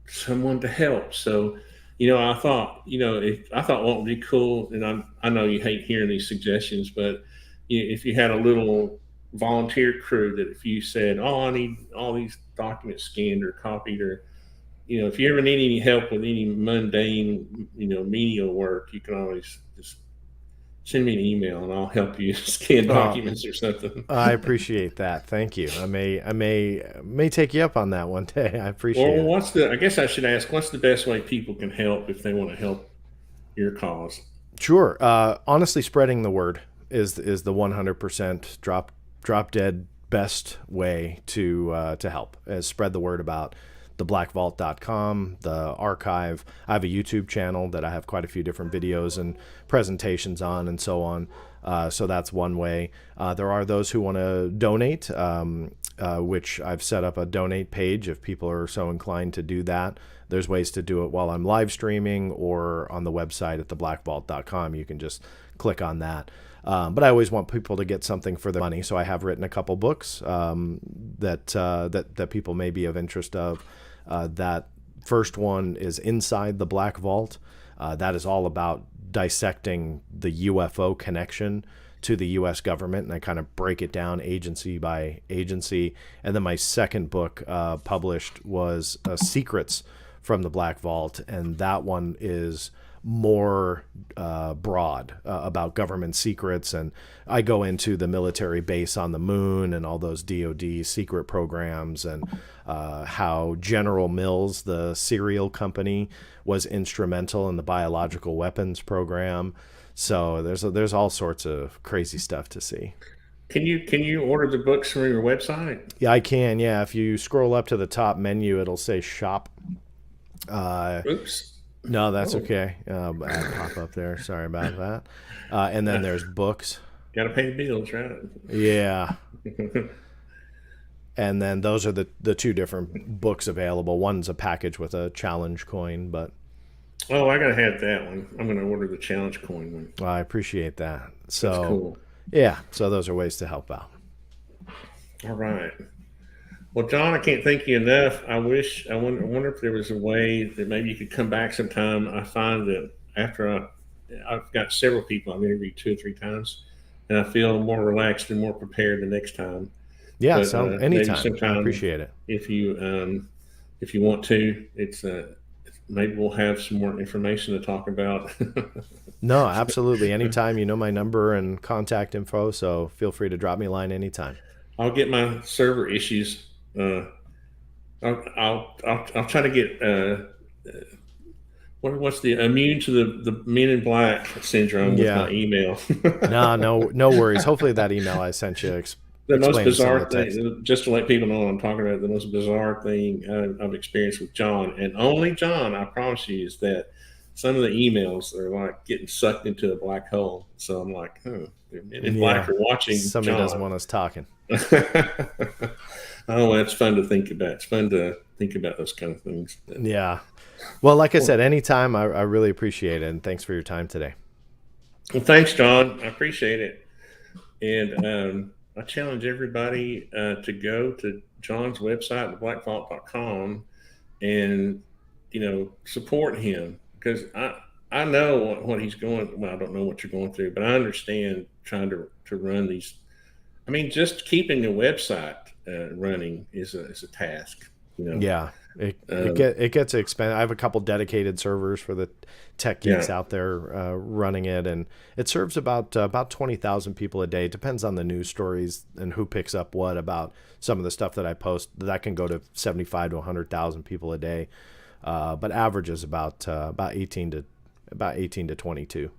someone to help. So, I thought, what would be cool, and I know you hate hearing these suggestions, but if you had a little volunteer crew that if you said, I need all these documents scanned or copied, or, if you ever need any help with any mundane, menial work, you can always just send me an email and I'll help you scan documents or something. I appreciate that. Thank you. I may take you up on that one day. I appreciate it. I guess I should ask, what's the best way people can help if they want to help your cause? Sure. Honestly, spreading the word is the 100% drop dead best way to help, is spread the word about theblackvault.com, the archive. I have a YouTube channel that I have quite a few different videos and presentations on and so on. So that's one way. There are those who want to donate, which I've set up a donate page if people are so inclined to do that. There's ways to do it while I'm live streaming or on the website at theblackvault.com. You can just click on that. But I always want people to get something for their money. So I have written a couple books that people may be of interest of. That first one is Inside the Black Vault. That is all about dissecting the UFO connection to the U.S. government, and I kind of break it down agency by agency. And then my second book published was Secrets from the Black Vault, and that one is more broad about government secrets, and I go into the military base on the moon and all those DoD secret programs, and how General Mills, the cereal company, was instrumental in the biological weapons program. So there's all sorts of crazy stuff to see. Can you order the books from your website? Yeah, I can. Yeah, if you scroll up to the top menu, it'll say shop. Oops. No, that's okay. I pop up there. Sorry about that. And then there's books. Got to pay the bills, right? Yeah. And then those are the two different books available. One's a package with a challenge coin, but Oh, I gotta have that one. I'm gonna order the challenge coin one. I appreciate that. So That's cool. yeah, so those are ways to help out. All right. Well, John, I can't thank you enough. I wonder if there was a way that maybe you could come back sometime. I find that after I've got several people I've interviewed 2 or 3 times, and I feel more relaxed and more prepared the next time. Yeah, But so maybe anytime. I sometime, appreciate it. if you want to, it's maybe we'll have some more information to talk about. No, absolutely. Anytime. You know my number and contact info, so feel free to drop me a line anytime. I'll get my server issues. I'll try to get what's the immune to the Men in Black syndrome with my email. No worries. Hopefully that email I sent you The most bizarre thing, just to let people know what I'm talking about, the most bizarre thing I've experienced with John, and only John, I promise you, is that some of the emails are like getting sucked into a black hole. So I'm like, Men in Black are watching. Somebody John. doesn't want us talking. Oh, that's fun to think about. It's fun to think about those kind of things. Yeah. Well, like I said, anytime. I really appreciate it, and thanks for your time today. Well, thanks, John. I appreciate it. And I challenge everybody to go to John's website, theblackvault.com, and support him, because I know what he's going. Well, I don't know what you're going through, but I understand trying to run these. I mean, just keeping a website running is a task. Yeah, it gets expensive. I have a couple dedicated servers for the tech geeks out there running it, and it serves about 20,000 people a day. It depends on the news stories and who picks up what about some of the stuff that I post. That can go to 75 to 100,000 people a day, but average is about 18 to 22.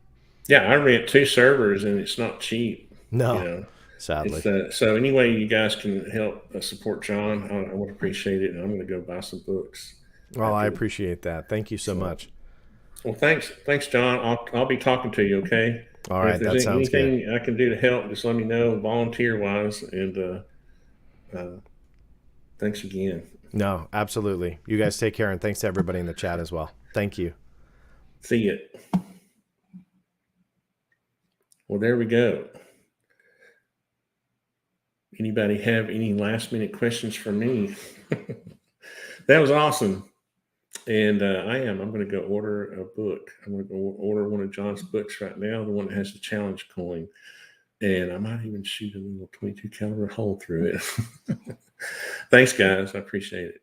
Yeah, I rent 2 servers, and it's not cheap. No. Sadly. So anyway, you guys can help support John. I would appreciate it, and I'm going to go buy some books. Well, I appreciate that. Thank you so much. Well, thanks, John. I'll be talking to you. Okay. All right, that sounds good. Anything I can do to help, just let me know, volunteer wise, and thanks again. No, absolutely. You guys take care, and thanks to everybody in the chat as well. Thank you. See you. Well, there we go. Anybody have any last minute questions for me? That was awesome. And I'm going to go order a book. I'm going to go order one of John's books right now, the one that has the challenge coin. And I might even shoot a little 22 caliber hole through it. Thanks, guys. I appreciate it.